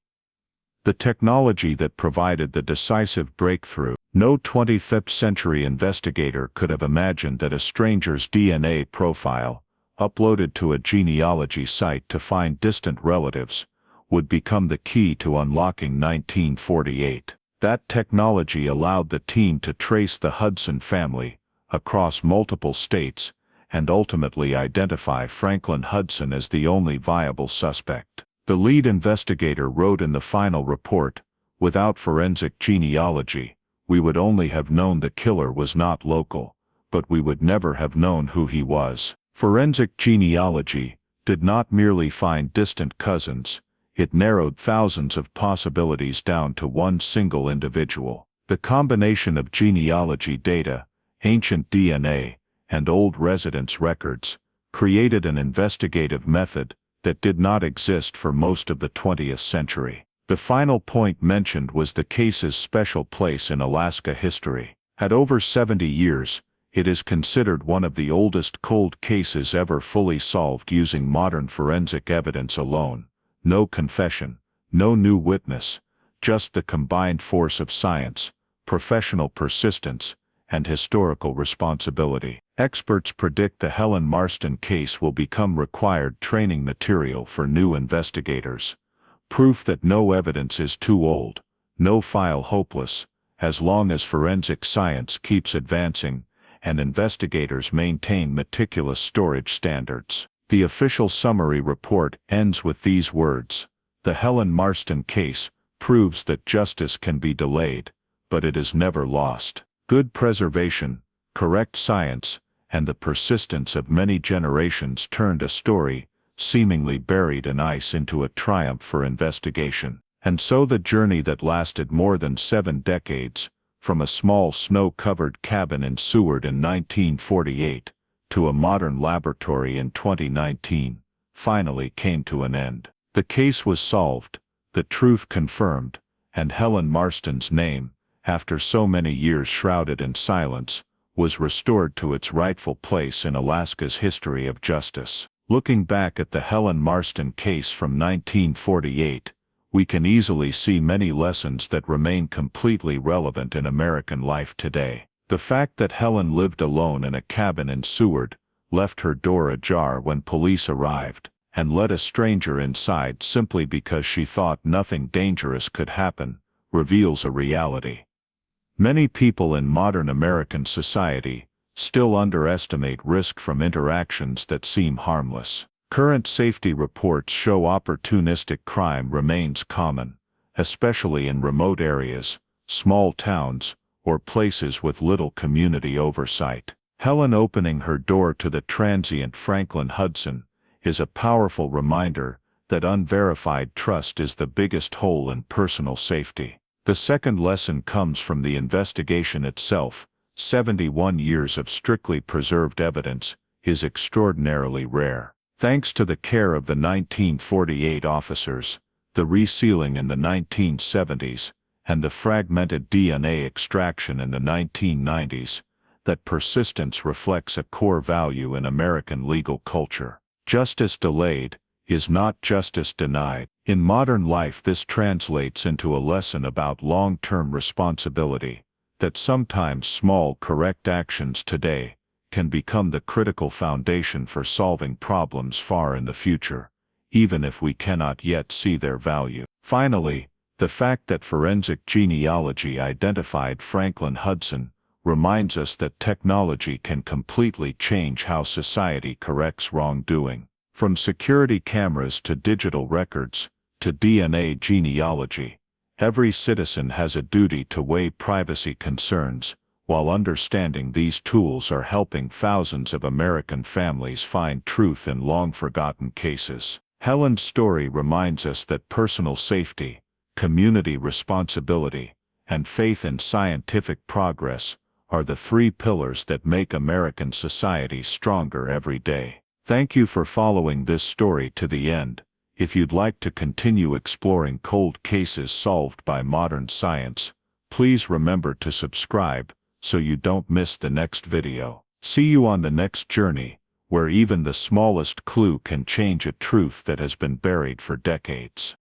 The technology that provided the decisive breakthrough. No 25th century investigator could have imagined that a stranger's DNA profile, uploaded to a genealogy site to find distant relatives, would become the key to unlocking 1948. That technology allowed the team to trace the Hudson family across multiple states and ultimately identify Franklin Hudson as the only viable suspect. The lead investigator wrote in the final report, "Without forensic genealogy, we would only have known the killer was not local, but we would never have known who he was." Forensic genealogy did not merely find distant cousins, it narrowed thousands of possibilities down to one single individual. The combination of genealogy data, ancient DNA, and old residence records created an investigative method that did not exist for most of the 20th century. The final point mentioned was the case's special place in Alaska history. At over 70 years, it is considered one of the oldest cold cases ever fully solved using modern forensic evidence alone. No confession, no new witness, just the combined force of science, professional persistence, and historical responsibility. Experts predict the Helen Marston case will become required training material for new investigators. Proof that no evidence is too old, no file hopeless, as long as forensic science keeps advancing and investigators maintain meticulous storage standards. The official summary report ends with these words: "The Helen Marston case proves that justice can be delayed, but it is never lost. Good preservation, correct science, and the persistence of many generations turned a story seemingly buried in ice into a triumph for investigation." And so the journey that lasted more than 7 decades, from a small snow-covered cabin in Seward in 1948 to a modern laboratory in 2019, finally came to an end. The case was solved, the truth confirmed, and Helen Marston's name, after so many years shrouded in silence, was restored to its rightful place in Alaska's history of justice. Looking back at the Helen Marston case from 1948, we can easily see many lessons that remain completely relevant in American life today. The fact that Helen lived alone in a cabin in Seward, left her door ajar when police arrived, and let a stranger inside simply because she thought nothing dangerous could happen, reveals a reality. Many people in modern American society still underestimate risk from interactions that seem harmless. Current safety reports show opportunistic crime remains common, especially in remote areas, small towns, or places with little community oversight. Helen opening her door to the transient Franklin Hudson is a powerful reminder that unverified trust is the biggest hole in personal safety. The second lesson comes from the investigation itself. 71 years of strictly preserved evidence is extraordinarily rare. Thanks to the care of the 1948 officers, the resealing in the 1970s, and the fragmented DNA extraction in the 1990s, that persistence reflects a core value in American legal culture. Justice delayed is not justice denied. In modern life, this translates into a lesson about long-term responsibility, that sometimes small correct actions today can become the critical foundation for solving problems far in the future, even if we cannot yet see their value. Finally, the fact that forensic genealogy identified Franklin Hudson reminds us that technology can completely change how society corrects wrongdoing. From security cameras to digital records, to DNA genealogy, every citizen has a duty to weigh privacy concerns, while understanding these tools are helping thousands of American families find truth in long-forgotten cases. Helen's story reminds us that personal safety, community responsibility, and faith in scientific progress are the 3 pillars that make American society stronger every day. Thank you for following this story to the end. If you'd like to continue exploring cold cases solved by modern science, please remember to subscribe so you don't miss the next video. See you on the next journey, where even the smallest clue can change a truth that has been buried for decades.